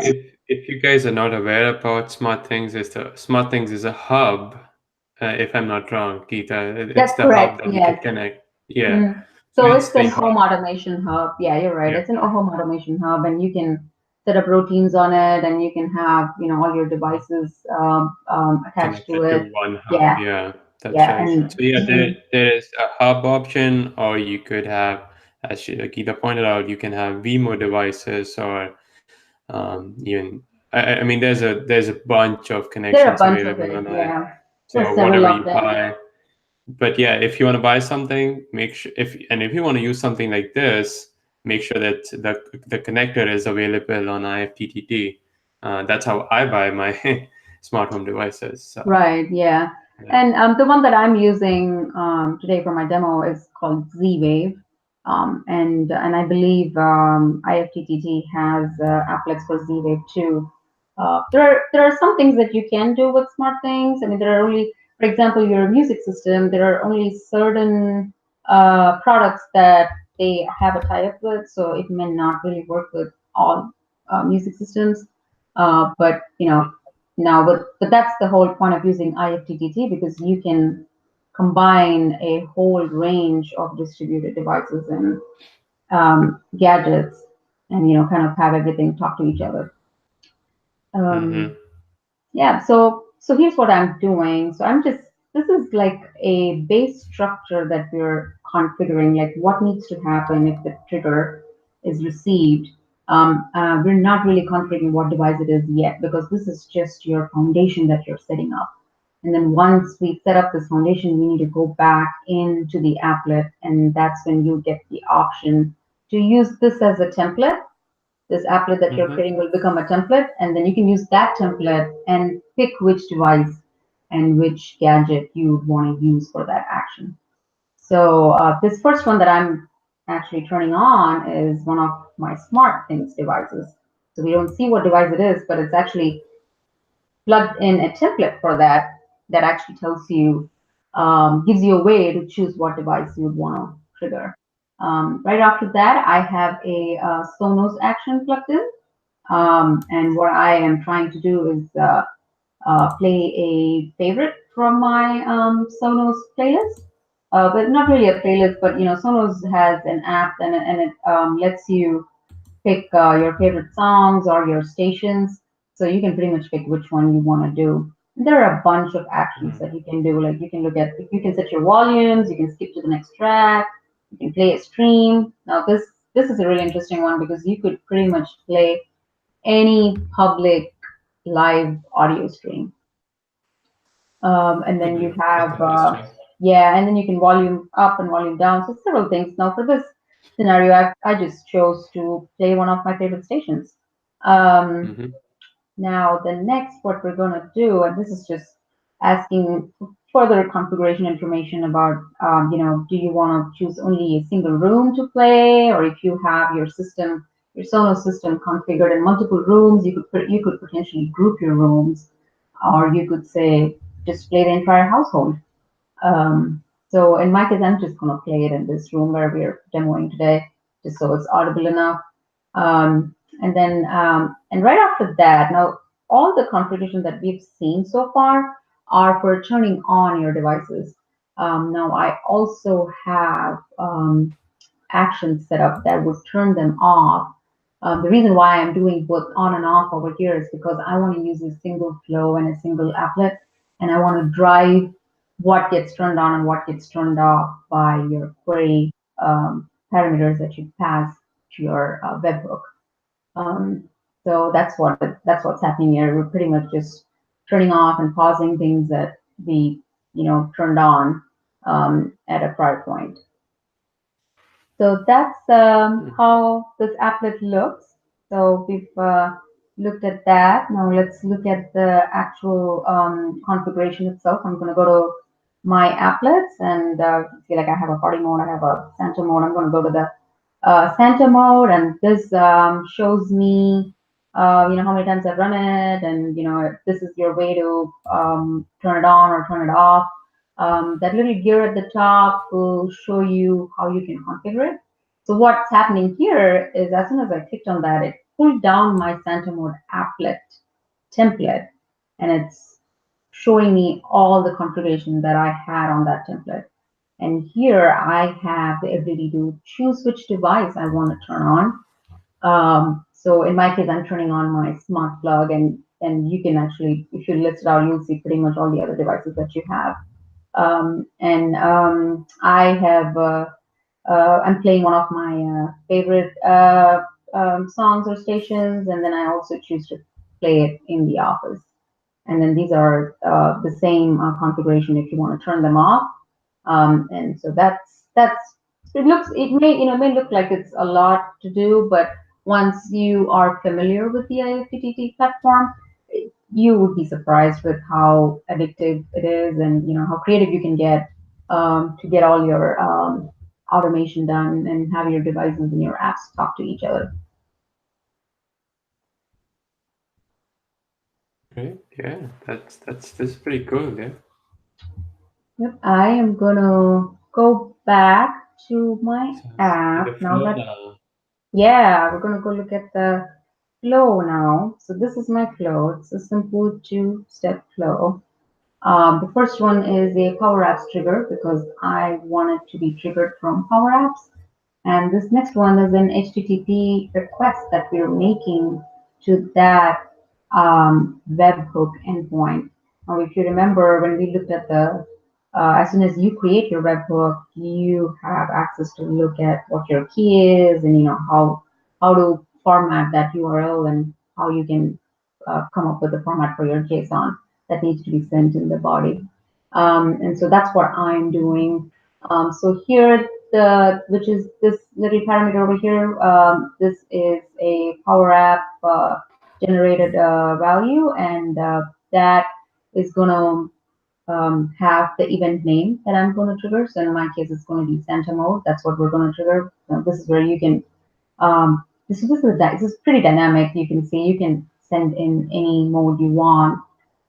if you guys are not aware about Smart Things, Smart Things is a hub. If I'm not wrong, Geeta, it's that's the hub correct. that we can Yes. connect. Yeah. Mm. So So it's it's the an hub. home automation hub. Yeah, you're right. Yeah. It's an home automation hub, and you can set up routines on it, and you can have all your devices attached to Connected to it. one hub. Yeah, Yeah, that's yeah, right. and So yeah, mhm. there is a hub option, or you could have, as Geeta pointed out, you can have Vimo devices, or even I mean, there's a bunch of There are a connections bunch of available it. on I. Yeah, there's So several whatever of you them. buy, but yeah, if you want to buy something, make sure if you want to use something like this, make sure that the connector is available on IFTTT. That's how I buy my smart home devices. So Right, yeah. yeah. And the one that I'm using today for my demo is called Z-Wave. And I believe IFTTT has applets for Z-Wave too. There are some things that you can do with smart things. I mean, there are only, for example, your music system, there are only certain products that they have a tie-up with, so it may not really work with all music systems. But now, but that's the whole point of using IFTTT because you can combine a whole range of distributed devices and gadgets, and kind of have everything talk to each other. Um, Mm-hmm. yeah, so here's what I'm doing. So this is like a base structure that we're configuring, like what needs to happen if the trigger is received. We're not really configuring what device it is yet because this is just your foundation that you're setting up. And then once we set up this foundation, we need to go back into the applet, and that's when you get the option to use this as a template. This applet that you're Mm-hmm. creating will become a template, and then you can use that template and pick which device and which gadget you would want to use for that action. So this first one that I'm actually turning on is one of my smart things devices. So we don't see what device it is, but it's actually plugged in a template for that that actually tells you, gives you a way to choose what device you would want to trigger. Right after that, I have a Sonos action plugged in. And what I am trying to do is play a favorite from my Sonos playlist. But not really a playlist, but Sonos has an app and it lets you pick your favorite songs or your stations. So you can pretty much pick which one you want to do. And there are a bunch of actions that you can do. Like you can look at, you can set your volumes, you can skip to the next track, you can play a stream. Now this is a really interesting one because you could pretty much play any public live audio stream. And then you Hmm. That's have, interesting. yeah, and then you can volume up and volume down. So several things. Now for this scenario, I just chose to play one of my favorite stations. Um, Mm-hmm. Now the next, what we're going to do, and this is just asking further configuration information about, do you want to choose only a single room to play, or if you have your system, your Sonos system configured in multiple rooms, you could potentially group your rooms, or you could say just play the entire household. So in my case, I'm just going to play it in this room where we're demoing today, just so it's audible enough. And right after that, now all the configuration that we've seen so far are for turning on your devices. Now, I also have actions set up that would turn them off. The reason why I'm doing both on and off over here is because I want to use a single flow and a single applet, and I want to drive what gets turned on and what gets turned off by your query parameters that you pass to your webhook. Um, so that's what's happening here. We're pretty much just turning off and pausing things that we turned on at a prior point. So that's how this applet looks. So we've looked at that. Now let's look at the actual configuration itself. I'm going to go to my applets and see, like, I have a party mode, I have a Santa mode. I'm going to go to the Santa mode, and this shows me, how many times I've run it, and if this is your way to turn it on or turn it off. That little gear at the top will show you how you can configure it. So what's happening here is, as soon as I clicked on that, it pulled down my Santa mode applet template, and it's showing me all the configuration that I had on that template. And here I have the ability to choose which device I want to turn on. So in my case, I'm turning on my smart plug, and you can actually, if you list it out, you'll see pretty much all the other devices that you have. And I have, I'm playing one of my favorite songs or stations, and then I also choose to play it in the office. And then these are the same configuration if you want to turn them off. And so that's it may look like it's a lot to do, but once you are familiar with the IFTTT platform, you would be surprised with how addictive it is, and how creative you can get to get all your automation done and have your devices and your apps talk to each other. Great. Yeah, that's pretty cool. Yeah. Yep, I am gonna go back to my So see the app now flow that, now. yeah, we're gonna go look at the flow now. So this is my flow. It's a simple two-step flow. The first one is a PowerApps trigger because I want it to be triggered from PowerApps. And this next one is an HTTP request that we're making to that webhook endpoint. Now, if you remember, when we looked at as soon as you create your webhook, you have access to look at what your key is, and how to format that URL, and how you can come up with a format for your JSON that needs to be sent in the body. And so that's what I'm doing. So here, which is this little parameter over here, this is a Power App generated value, and that is going to have the event name that I'm going to trigger. So in my case, it's going to be Santa mode. That's what we're going to trigger. So this is where you can, this is pretty dynamic. You can see you can send in any mode you want,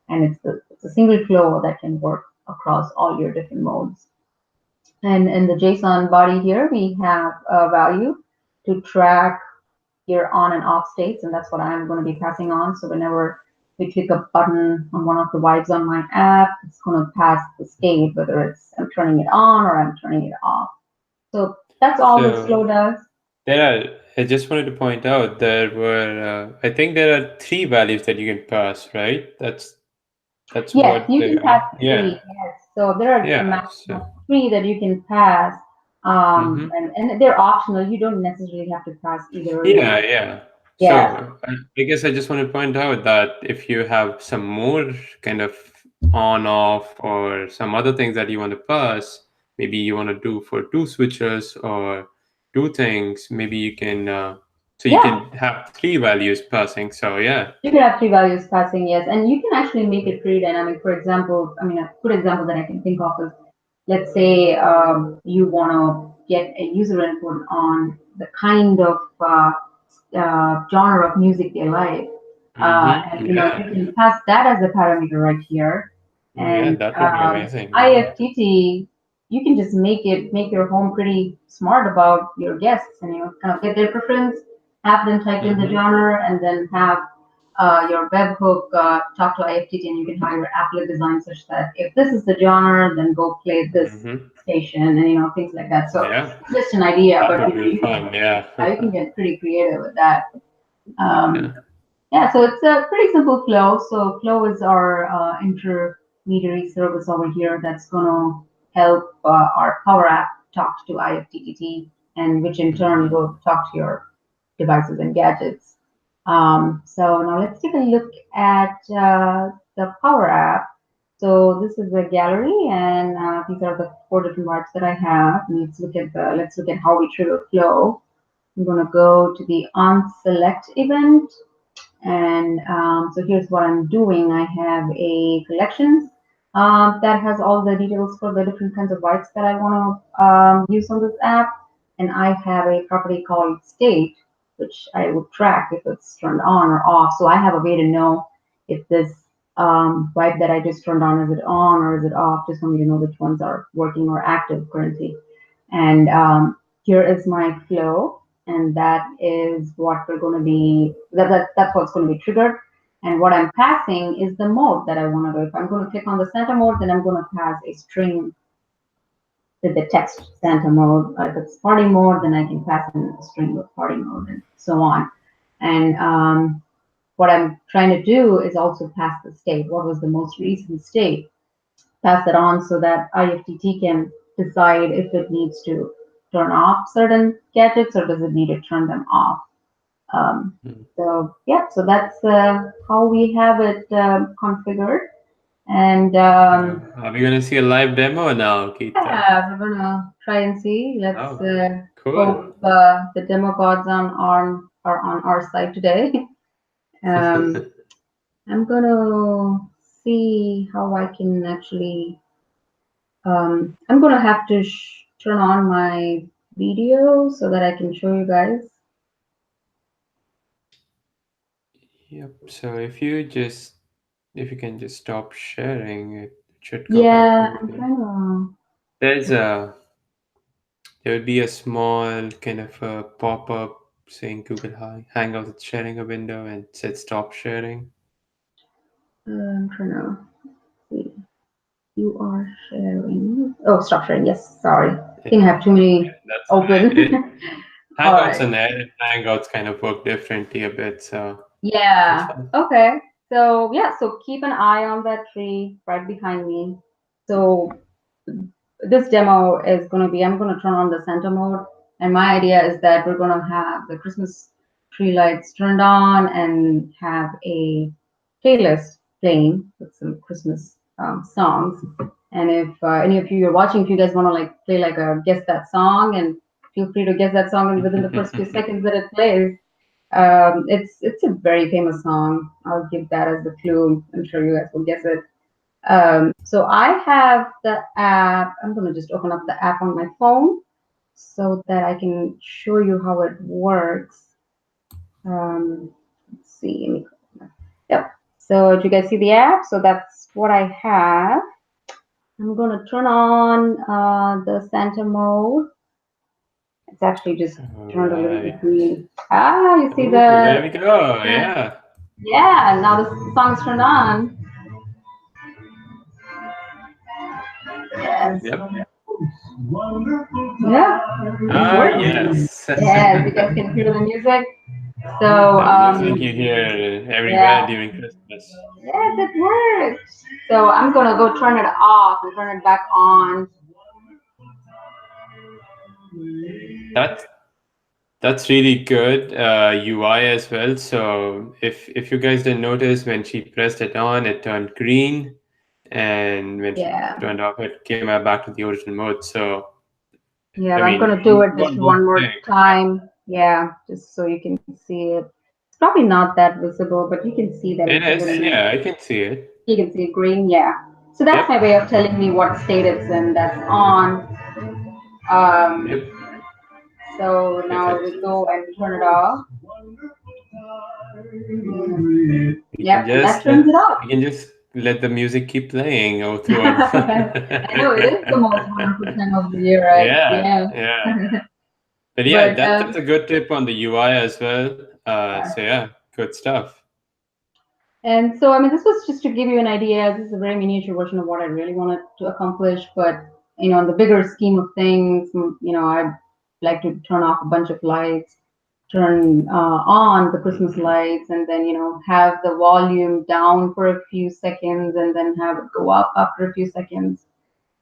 and it's a single flow that can work across all your different modes. And in the JSON body here, we have a value to track your on and off states, and that's what I'm going to be passing on. So whenever we click a button on one of the vibes on my app, it's going to pass the state, whether it's I'm turning it on or I'm turning it off. So that's all this flow So does. there are. I just wanted to point out there were. I think there are three values that you can pass. Right. That's Yes, what you they can pass are. three. Yeah. Yes, so there are a Yeah. maximum of So. three that you can pass, Mm-hmm. and they're optional. You don't necessarily have to pass either. Yeah, yeah. Yeah, So I guess I just want to point out that if you have some more kind of on off or some other things that you want to pass, maybe you want to do for two switches or two things, maybe you can so you yeah. can have three values passing. So yeah. You can have three values passing, yes, and you can actually make it pretty dynamic. For example, I mean, a good example that I can think of is, let's say you want to get a user input on the kind of genre of music they like, Mm-hmm. and you Yeah. can pass that as a parameter right here. Oh yeah, And that would be amazing. Yeah. IFTT, you can just make your home pretty smart about your guests, and kind of get their preference, have them type in the Mm-hmm. genre, and then have your webhook talk to IFTT, and you can have your applet design such that if this is the genre, then go play this Hmm. station, and things like that. So Yeah, just an idea, that but would be fun. Yeah. you can get pretty creative with that. Um, Yeah. yeah, so it's a pretty simple flow. So flow is our intermediary service over here that's going to help our Power App talk to IFTTT, and which in turn Hmm. will talk to your devices and gadgets. So now let's take a look at the Power App. So this is the gallery, and these are the four different vibes that I have. And let's look at how we trigger flow. I'm gonna go to the on select event, and so here's what I'm doing. I have a collection that has all the details for the different kinds of bytes that I want to use on this app. And I have a property called state, which I would track if it's turned on or off. So I have a way to know if this byte that I just turned on, is it on or is it off, just for me to know which ones are working or active currently. And here is my flow, and that is what we're going to be, that's what's going to be triggered. And what I'm passing is the mode that I want to do. If I'm going to click on the Santa mode, then I'm going to pass a string with the text Santa mode. If it's party mode, then I can pass in a string with party mode and so on. And what I'm trying to do is also pass the state. What was the most recent state? Pass it on so that IFTT can decide if it needs to turn off certain gadgets or does it need to turn them off. So yeah, so that's how we have it configured. And Are we gonna see a live demo now, Geetha? yeah, we're gonna try and see. Let's Oh, cool. hope the demo gods are on our side today. Um, I'm gonna see how I can actually. I'm gonna have to turn on my video so that I can show you guys. Yep. So if you can just stop sharing, it should come back Yeah, I'm smoothly. trying to. There's a there would be a small kind of a pop-up saying Google Hangouts is sharing a window and it said stop sharing. I'm trying to see. You are sharing. Oh, stop sharing. Yes, sorry. I Yeah, think I have too many that's fine. open. All Hangouts right. and Edit Hangouts kind of work differently a bit, so that's Yeah. fine. Okay. So yeah. So keep an eye on that tree right behind me. So this demo is going to be, I'm going to turn on the center mode, and my idea is that we're going to have the Christmas tree lights turned on and have a playlist playing with some Christmas songs. And if any of you are watching, if you guys want to like play like a guess that song, and feel free to guess that song, and within the first few seconds that it plays, it's a very famous song. I'll give that as the clue. I'm sure you guys will guess it. So I have the app. I'm going to just open up the app on my phone so that I can show you how it works. Let's see. Yep. So do you guys see the app? So that's what I have. I'm going to turn on the Santa mode. It's actually just All turned a little right. bit green. Ah, you see Oh, there we go. the Yeah. yeah. Now the song's turned on. Yes. Yep. Yeah, it Ah, works. yes. Yes, you guys can hear the music. So, The music you hear everywhere yeah, during Christmas. yes, it works. So I'm gonna go turn it off and turn it back on. That's that's really good UI as well. So if you guys didn't notice, when she pressed it on, it turned green, and when she turned Yeah, off, it came back to the original mode. So I yeah, I'm mean, gonna do you it got just both one more things. time. Yeah, just so you can see it. It's probably not that visible, but you can see that It it's a is. little. Yeah, I can see it. You can see green. Yeah. So that's my Yep. way of telling me what state it's in. That's on. Um, Yep. so If now it, we go and turn it off. we can Yep, and that just turns let it off. we can just let the music keep playing all throughout. I know it is the most wonderful time of the year, right? Yeah, Yeah. yeah. But yeah, But that's a good tip on the UI as well. yeah, So yeah, good stuff. And so, I mean, this was just to give you an idea. This is a very miniature version of what I really wanted to accomplish. But, in the bigger scheme of things, I'd like to turn off a bunch of lights, turn on the Christmas lights, and then, have the volume down for a few seconds and then have it go up after a few seconds.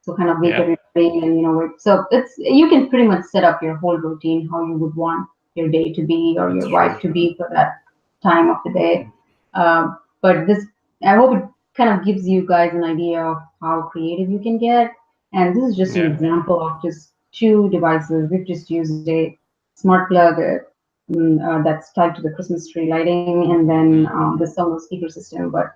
So kind of wake Yeah. everybody and, so you can pretty much set up your whole routine how you would want your day to be or That's your vibe true. to be for that time of the day. But this, I hope it kind of gives you guys an idea of how creative you can get. And this is just an Yeah. example of just two devices. We've just used a smart plug that's tied to the Christmas tree lighting, and then the Mhm. Sonos speaker system. But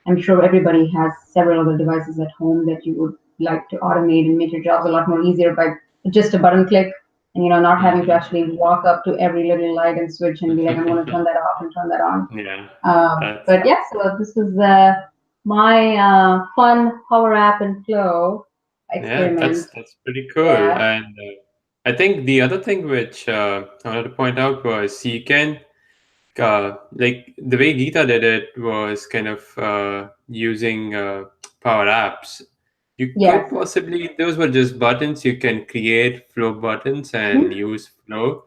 I'm sure everybody has several other devices at home that you would like to automate and make your jobs a lot more easier by just a button click, and not having to Mhm. actually walk up to every little light and switch and be like, I'm going to turn that off and turn that on. Yeah. That's But yeah, so this was my fun Power App and Flow Yeah, experiment. that's pretty cool. Yeah. And I think the other thing which I wanted to point out was you can like the way Geeta did it was kind of using Power Apps. You could Yes. possibly those were just buttons. You can create flow buttons and Mhm. use flow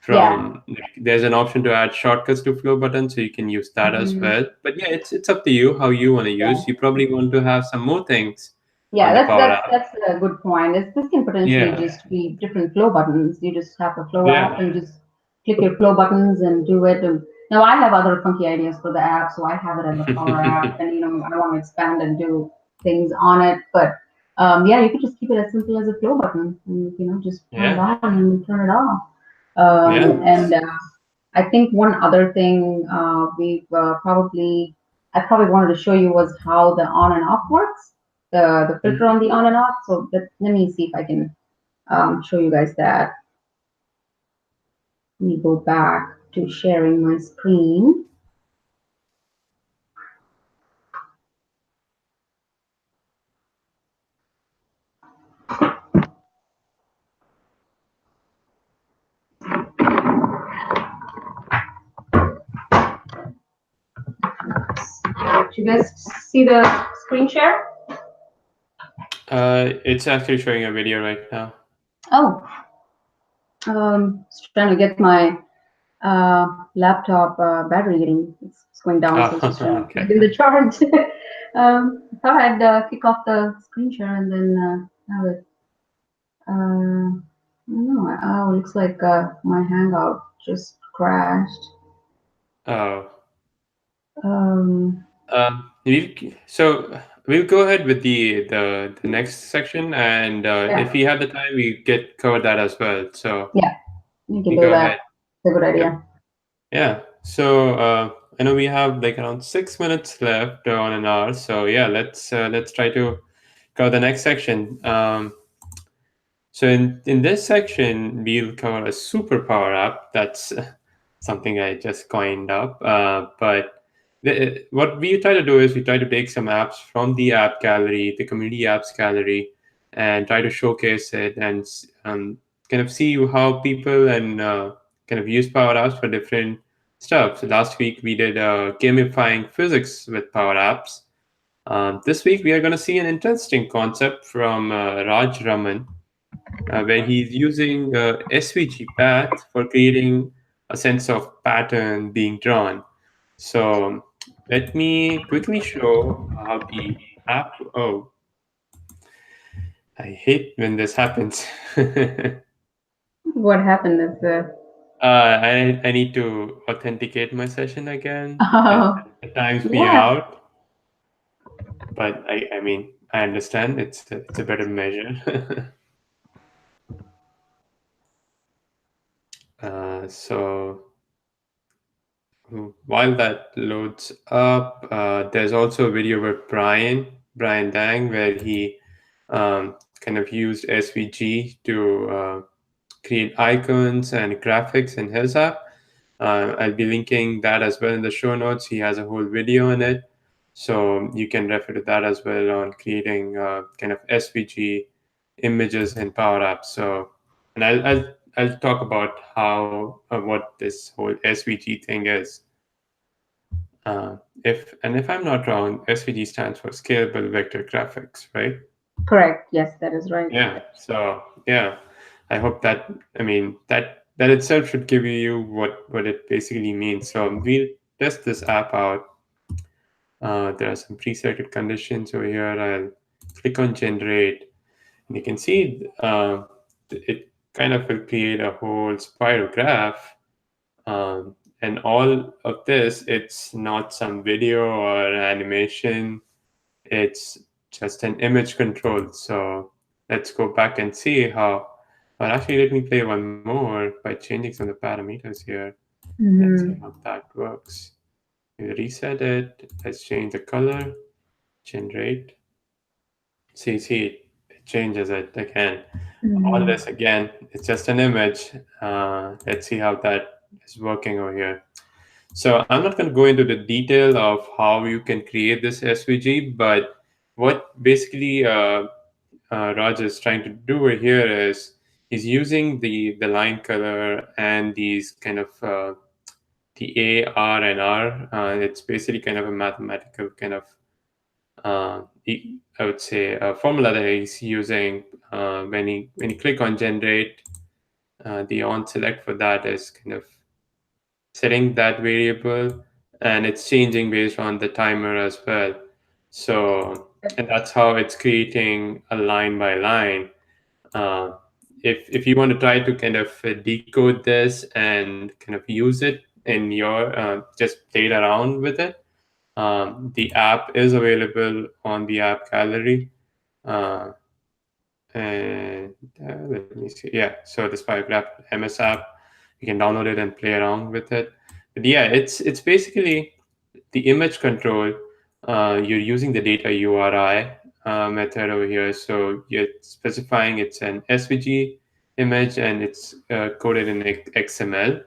Yeah. from like, there's an option to add shortcuts to flow buttons, so you can use that as Mhm. well. But yeah, it's up to you how you want to use. You Yeah. probably want to have some more things Yeah, on the that's Power that's App. that's a good point. This can potentially Yeah. just be different flow buttons. You just have the flow Yeah. app and just click your flow buttons and do it. And now I have other funky ideas for the app, so I have it as a power app, and I want to expand and do things on it. But yeah, you could just keep it as simple as a flow button, and just turn it Yeah. on and turn it off. Yeah. And I think one other thing I probably wanted to show you was how the on and off works, the filter on Mhm. the on and off. So let me see if I can show you guys that. Let me go back to sharing my screen. Do you guys see the screen share? It's actually showing a video right now. Oh, just trying to get my laptop battery getting it's going down, so Oh, it's just trying to okay. plug in the charge. I thought I'd kick off the screen share and then have it. I don't know. Oh, looks like my Hangout just crashed. Oh. Um, So we'll go ahead with the next section, and if yeah, we have the time, we get cover that as well. So yeah, you can we do go that. ahead. It's a good Yep. idea. Yeah. So I know we have like around 6 minutes left on an hour. So yeah, let's try to cover the next section. So in this section, we'll cover a superpower app. That's something I just coined up. But what we try to do is we try to take some apps from the app gallery, the community apps gallery, and try to showcase it and kind of see how people and kind of use power apps for different stuff. So last week we did gamifying physics with power apps. This week we are going to see an interesting concept from Raj Raman where he's using SVG path for creating a sense of pattern being drawn. So let me quickly show how the app. Oh, I hate when this happens. What happened is the I need to authenticate my session again, and oh it times me yeah, out. But I mean, I understand it's a better measure. So while that loads up, there's also a video with Brian Dang, where he kind of used SVG to create icons and graphics in his app. I'll be linking that as well in the show notes. He has a whole video on it, so you can refer to that as well on creating kind of SVG images in Power Apps. So, and I'll talk about how what this whole SVG thing is. If I'm not wrong, SVG stands for Scalable Vector Graphics, right? Correct. Yes, that is right. Yeah. So yeah, I hope that I mean that itself should give you what it basically means. So we'll test this app out. There are some preselected conditions over here. I'll click on generate, and you can see it kind of will create a whole spiral graph. And all of this, it's not some video or animation. It's just an image control. So let's go back and see how. Well, actually, let me play one more by changing some of the parameters here. Let's see Mm-hmm. how that works. We reset it. Let's change the color. Generate. See, it changes it again. All Mm-hmm. this again, it's just an image. Let's see how that is working over here. So I'm not going to go into the detail of how you can create this SVG, but what basically Raj is trying to do over here is he's using the line color and these kind of the A, R, and R. It's basically kind of a mathematical kind of uh, I would say a formula that he's using when you click on generate. The on select for that is kind of setting that variable, and it's changing based on the timer as well. So, and that's how it's creating a line by line. uh, if you want to try to kind of decode this and kind of use it in your just play it around with it, the app is available on the app gallery. uh, and let me see. Yeah, so the Spygraph MS app, you can download it and play around with it. But yeah, it's basically the image control. You're using the data URI method over here, so you're specifying it's an SVG image and it's coded in XML,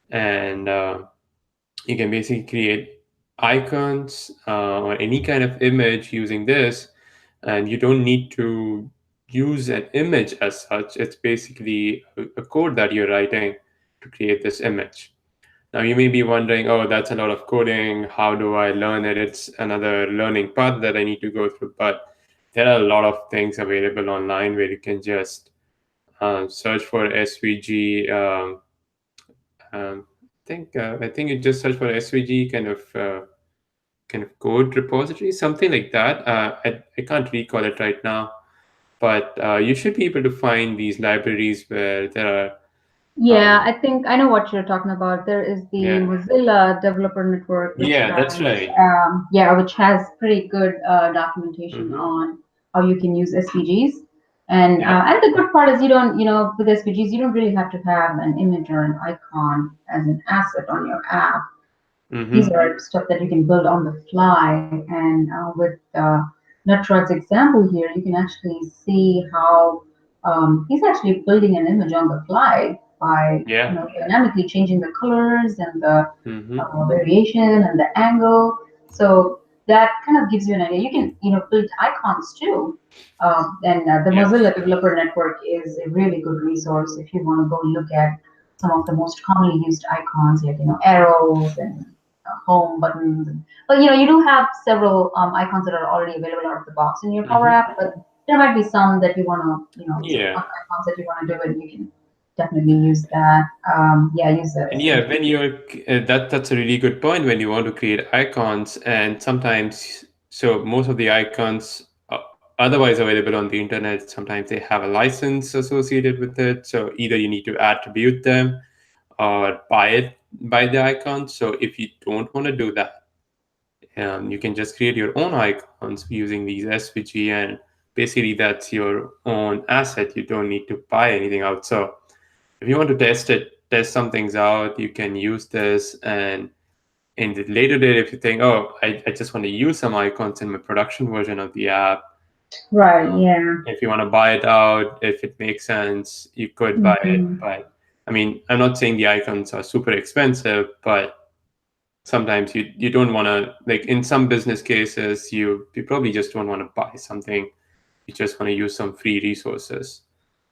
and you can basically create icons or any kind of image using this, and you don't need to use an image as such. It's basically a code that you're writing to create this image. Now you may be wondering, oh, that's a lot of coding. How do I learn it? It's another learning path that I need to go through. But there are a lot of things available online where you can just search for SVG. I think you just search for SVG kind of code repository, something like that. I can't recall it right now, but you should be able to find these libraries where there are. Yeah, Um, I think I know what you're talking about. There is the yeah, Mozilla Developer Network, which yeah, that's has, right. which has pretty good documentation Mm-hmm. on how you can use SVGs. Yeah. And the good part is you don't, with SVGs, you don't really have to have an image or an icon as an asset on your app. These Mm-hmm. are stuff that you can build on the fly. And with Nutrog's example here, you can actually see how he's actually building an image on the fly by Yeah. dynamically changing the colors and the Mm-hmm. variation and the angle. So that kind of gives you an idea. You can build icons too. And the Yeah. Mozilla Developer Network is a really good resource if you want to go look at some of the most commonly used icons, like arrows and home buttons. But you do have several icons that are already available out of the box in your Power Mm-hmm. App. But there might be some that you want to, some Yeah. fun icons that you want to do, and you can definitely use that. Yeah, use the And yeah, SVG. when you're that's a really good point when you want to create icons, and sometimes so most of the icons otherwise available on the internet, sometimes they have a license associated with it. So either you need to attribute them or buy the icon. So if you don't want to do that, you can just create your own icons using these SVG, and basically that's your own asset. You don't need to buy anything out. So if you want to test some things out, you can use this. And in the later date, if you think, oh, I just want to use some icons in my production version of the app, Right. Yeah. if you want to buy it out, if it makes sense, you could buy it. Hmm. But I mean, I'm not saying the icons are super expensive, but sometimes you don't want to, like in some business cases, you probably just don't want to buy something. You just want to use some free resources.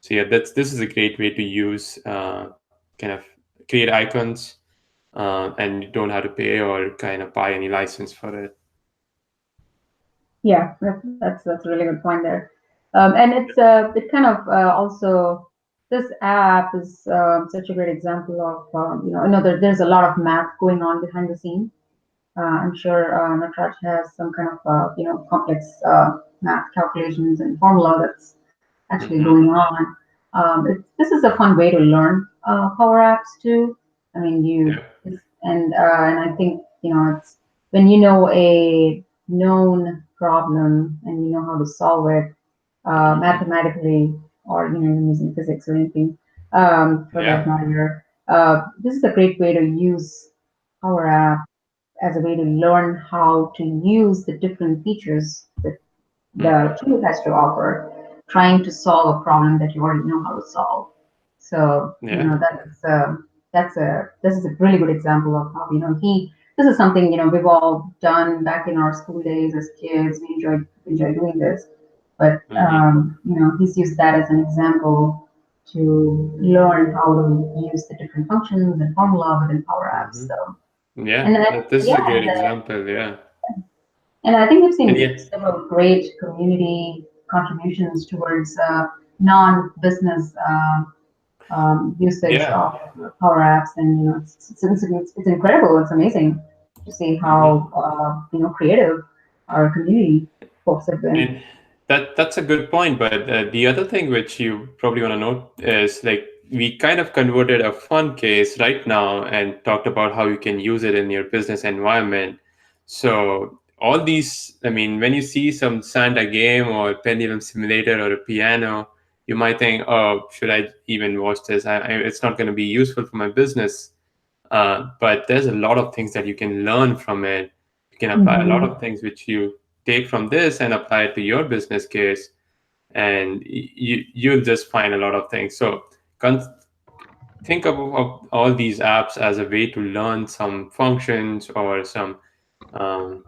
So yeah, this is a great way to use kind of create icons. and you don't have to pay or kind of buy any license for it. Yeah, that's a really good point there. And it kind of also this app is such a great example of there's a lot of math going on behind the scene. I'm sure Natraj has some kind of complex math calculations and formula that's actually Hmm. going on. This is a fun way to learn Power Apps too. I mean, Yeah. and I think it's when you know a known problem and you know how to solve it Hmm. mathematically, or using physics or anything for that Yeah. matter. This is a great way to use Power App as a way to learn how to use the different features that the Hmm. tool has to offer, trying to solve a problem that you already know how to solve. So Yeah. this is a really good example of how he this is something we've all done back in our school days as kids. We enjoy doing this, but Hmm. he's used that as an example to learn how to use the different functions and formula within Power Apps. Hmm. So Yeah. and then This is yeah, a great example. Yeah. and I think we've And seen yeah. several great community contributions towards non-business usage Yeah. of Power Apps, and it's incredible. It's amazing to see Hmm. how creative our community folks have been. And that's a good point. But the other thing which you probably want to note is like we kind of converted a fun case right now and talked about how you can use it in your business environment. So all these, I mean, when you see some Santa game or pendulum simulator or a piano, you might think, oh, should I even watch this? It's not going to be useful for my business. But there's a lot of things that you can learn from it. You can apply a lot Hmm. of things which you take from this and apply it to your business case, and you'll just find a lot of things. So con- think of all these apps as a way to learn some functions or some um,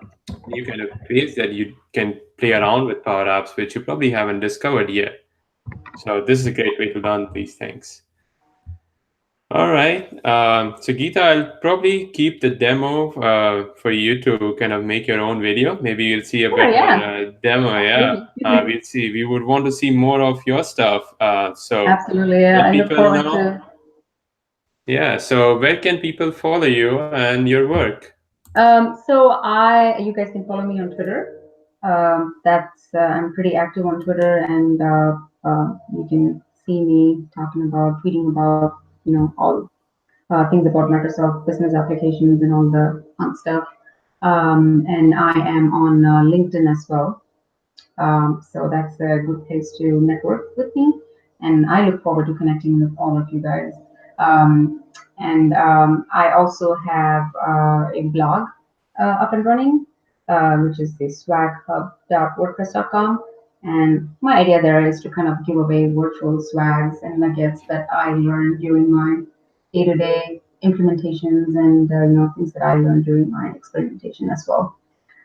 new kind of ways that you can play around with Power Apps, which you probably haven't discovered yet. So this is a great way to learn these things. All right. So Geeta, I'll probably keep the demo for you to kind of make your own video. Maybe you'll see a Sure, better yeah, demo. Yeah. absolutely. We'll see. We would want to see more of your stuff. So Absolutely. Yeah. let I look people forward know. to. Yeah. So where can people follow you and your work? You guys can follow me on Twitter. That's I'm pretty active on Twitter, and you can see me talking about, tweeting about, all things about Microsoft business applications and all the fun stuff. And I am on LinkedIn as well. So that's a good place to network with me. And I look forward to connecting with all of you guys. And I also have a blog up and running, which is the swaghub.wordpress.com. And my idea there is to kind of give away virtual swags and nuggets that I learned during my day-to-day implementations, and things that I learned during my experimentation as well.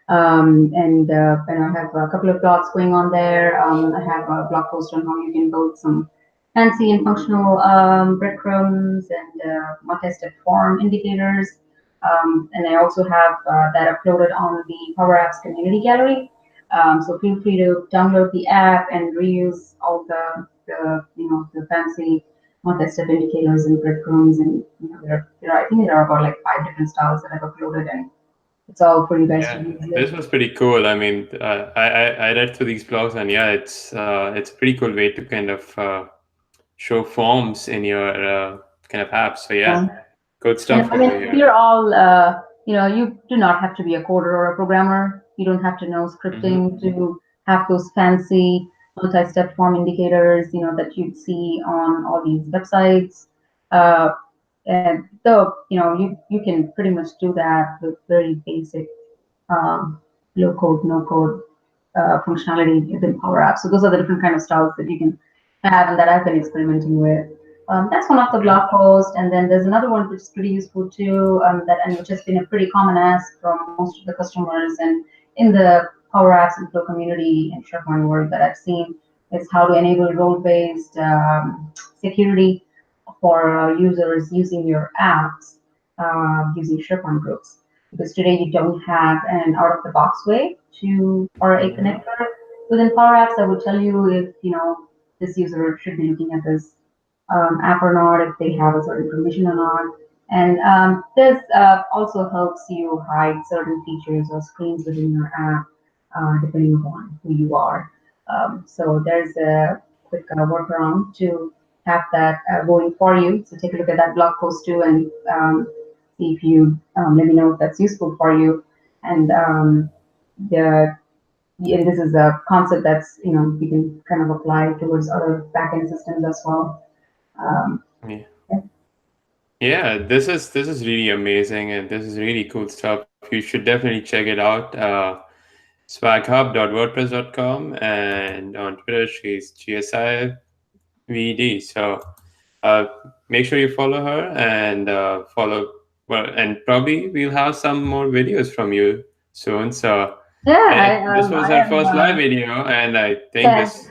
And I have a couple of blogs going on there. I have a blog post on how you can build some fancy and functional breadcrumbs and multi-step form indicators. And I also have that uploaded on the Power Apps community gallery. So feel free to download the app and reuse all the fancy multi-step indicators and breadcrumbs. And I think there are about like 5 different styles that I've uploaded, and it's all for you guys to Yeah, use this it. was pretty cool. I mean, I read through these blogs, and yeah, it's a pretty cool way to kind of show forms in your kind of app. So yeah, Yeah. good And stuff I over mean, here. we're all, you do not have to be a coder or a programmer. You don't have to know Hmm. scripting to have those fancy multi-step form indicators, that you'd see on all these websites. Uh, and so, you can pretty much do that with very basic um, low code, no code functionality within Power Apps. So those are the different kind of styles that you can have and that I've been experimenting with. That's one of the Yeah. blog posts, and then there's another one which is pretty useful too, and which has been a pretty common ask from most of the customers and in the Power Apps and Flow community and SharePoint world that I've seen is how to enable role-based security for users using your apps. using SharePoint groups. Because today you don't have an out-of-the-box way to or a Mhm. connector within Power Apps that would tell you if this user should be looking at this app or not, if they have a certain permission or not. And this also helps you hide certain features or screens within your app, depending upon who you are. So there's a quick workaround to have that going for you. So take a look at that blog post too, and see if you let me know if that's useful for you. And the yeah, this is a concept that's you can kind of apply towards other backend systems as well. Um, Yeah. yeah. Yeah, this is really amazing and this is really cool stuff. You should definitely check it out. Swaghub.wordpress.com and on Twitter she's GSIVD. So uh, make sure you follow her and follow well, and probably we'll have some more videos from you soon. So Yeah, this was I our am. first live video, and I think Yeah, this.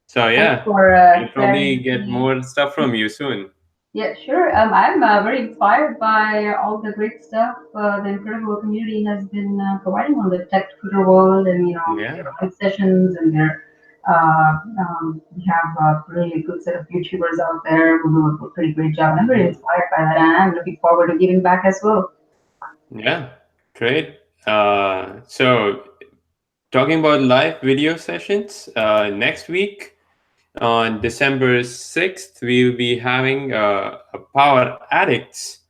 So thanks yeah, for we'll probably sharing get the. more stuff from you soon. Yeah, sure. I'm very inspired by all the great stuff the incredible community has been providing on the tech Twitter world, and their Yeah. live sessions and their. We have a really good set of YouTubers out there who do a pretty great job. And I'm very Hmm. inspired by that, and I'm looking forward to giving back as well. Yeah. Great. So talking about live video sessions, next week on December 6th, we'll be having a Power Addicts.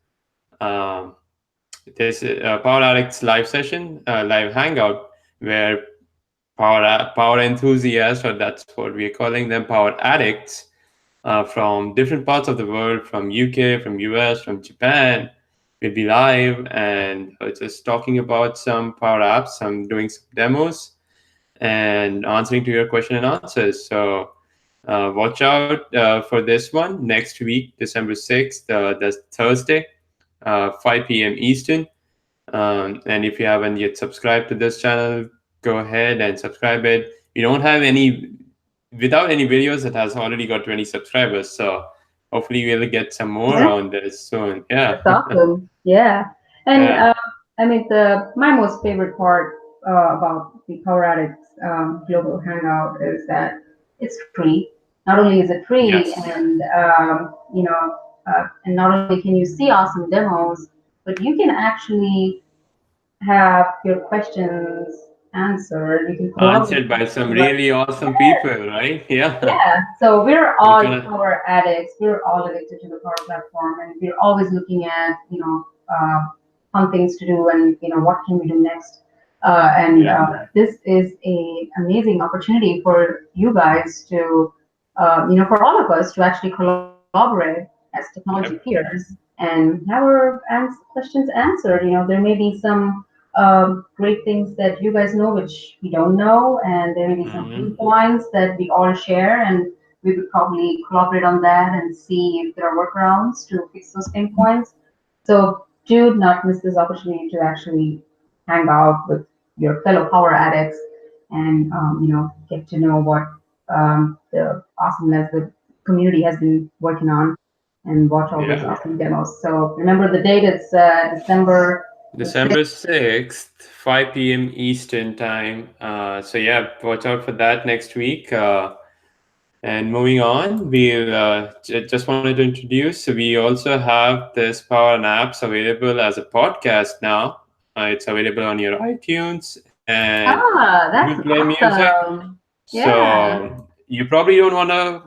Um, this Power Addicts live session, live hangout, where power enthusiasts, or that's what we're calling them, power addicts, from different parts of the world, from UK, from US, from Japan. We'll be live and just talking about some power apps, some doing some demos, and answering to your question and answers. So watch out for this one next week, December 6th, that's Thursday, 5 p.m. Eastern. And if you haven't yet subscribed to this channel, go ahead and subscribe it. We don't have any without any videos. It has already got 20 subscribers, so hopefully we'll get some more Yeah. on this soon. Yeah. That's awesome. Yeah. And Yeah. I mean, the my most favorite part about the Power Addicts Global Hangout is that it's free. Not only is it free, Yes. and and not only can you see awesome demos, but you can actually have your questions answered. You can collaborate Answered with by some everybody. really awesome people, right? Yeah. Yeah, so we're We're all gonna. power addicts. We're all addicted to the power platform, and we're always looking at fun things to do, and what can we do next. And Yeah. this is a amazing opportunity for you guys to, for all of us to actually collaborate as technology Yep. peers and have our questions answered. There may be some great things that you guys know which we don't know, and there may be some pain Hmm. points that we all share, and we could probably collaborate on that and see if there are workarounds to fix those pain points. So do not miss this opportunity to actually hang out with your fellow power addicts and get to know what the awesomeness the community has been working on and watch all those Yeah. awesome demos. So remember the date, it's December the 6th. December 6th, 5 p.m. Eastern time. So yeah, watch out for that next week. And moving on, we'll just wanted to introduce. So we also have this Power and Apps available as a podcast now. It's available on your iTunes and Ah, Google that's Play Music. awesome. Yeah. So you probably don't want to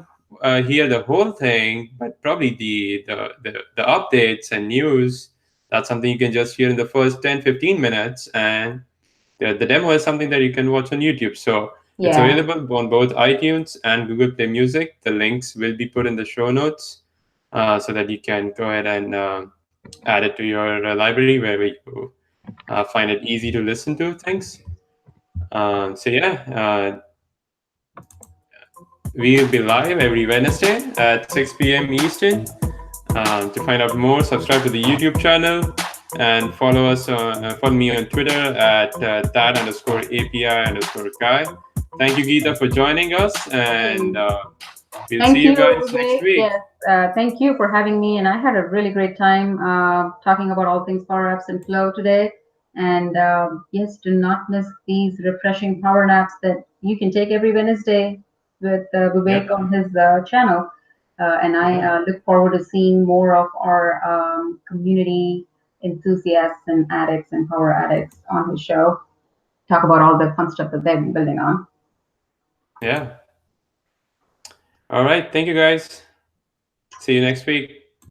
hear the whole thing, but probably the updates and news. That's something you can just hear in the first 10-15 minutes, and the demo is something that you can watch on YouTube. So it's Yeah. available on both iTunes and Google Play Music. The links will be put in the show notes so that you can go ahead and add it to your library where you find it easy to listen to things. So yeah, we'll be live every Wednesday at 6 p.m. Eastern. To find out more, subscribe to the YouTube channel and follow me on Twitter at that_API_guy. Thank you, Geetha, for joining us, and We'll see Thank you you, guys next Vivek. week. Yes, thank you for having me. And I had a really great time talking about all things Power Apps and Flow today. And yes, do not miss these refreshing power naps that you can take every Wednesday with Vivek Yep. on his channel. And I Yeah. look forward to seeing more of our community enthusiasts and addicts and power addicts on his show. Talk about all the fun stuff that they've been building on. Yeah. All right. Thank you, guys. See you next week.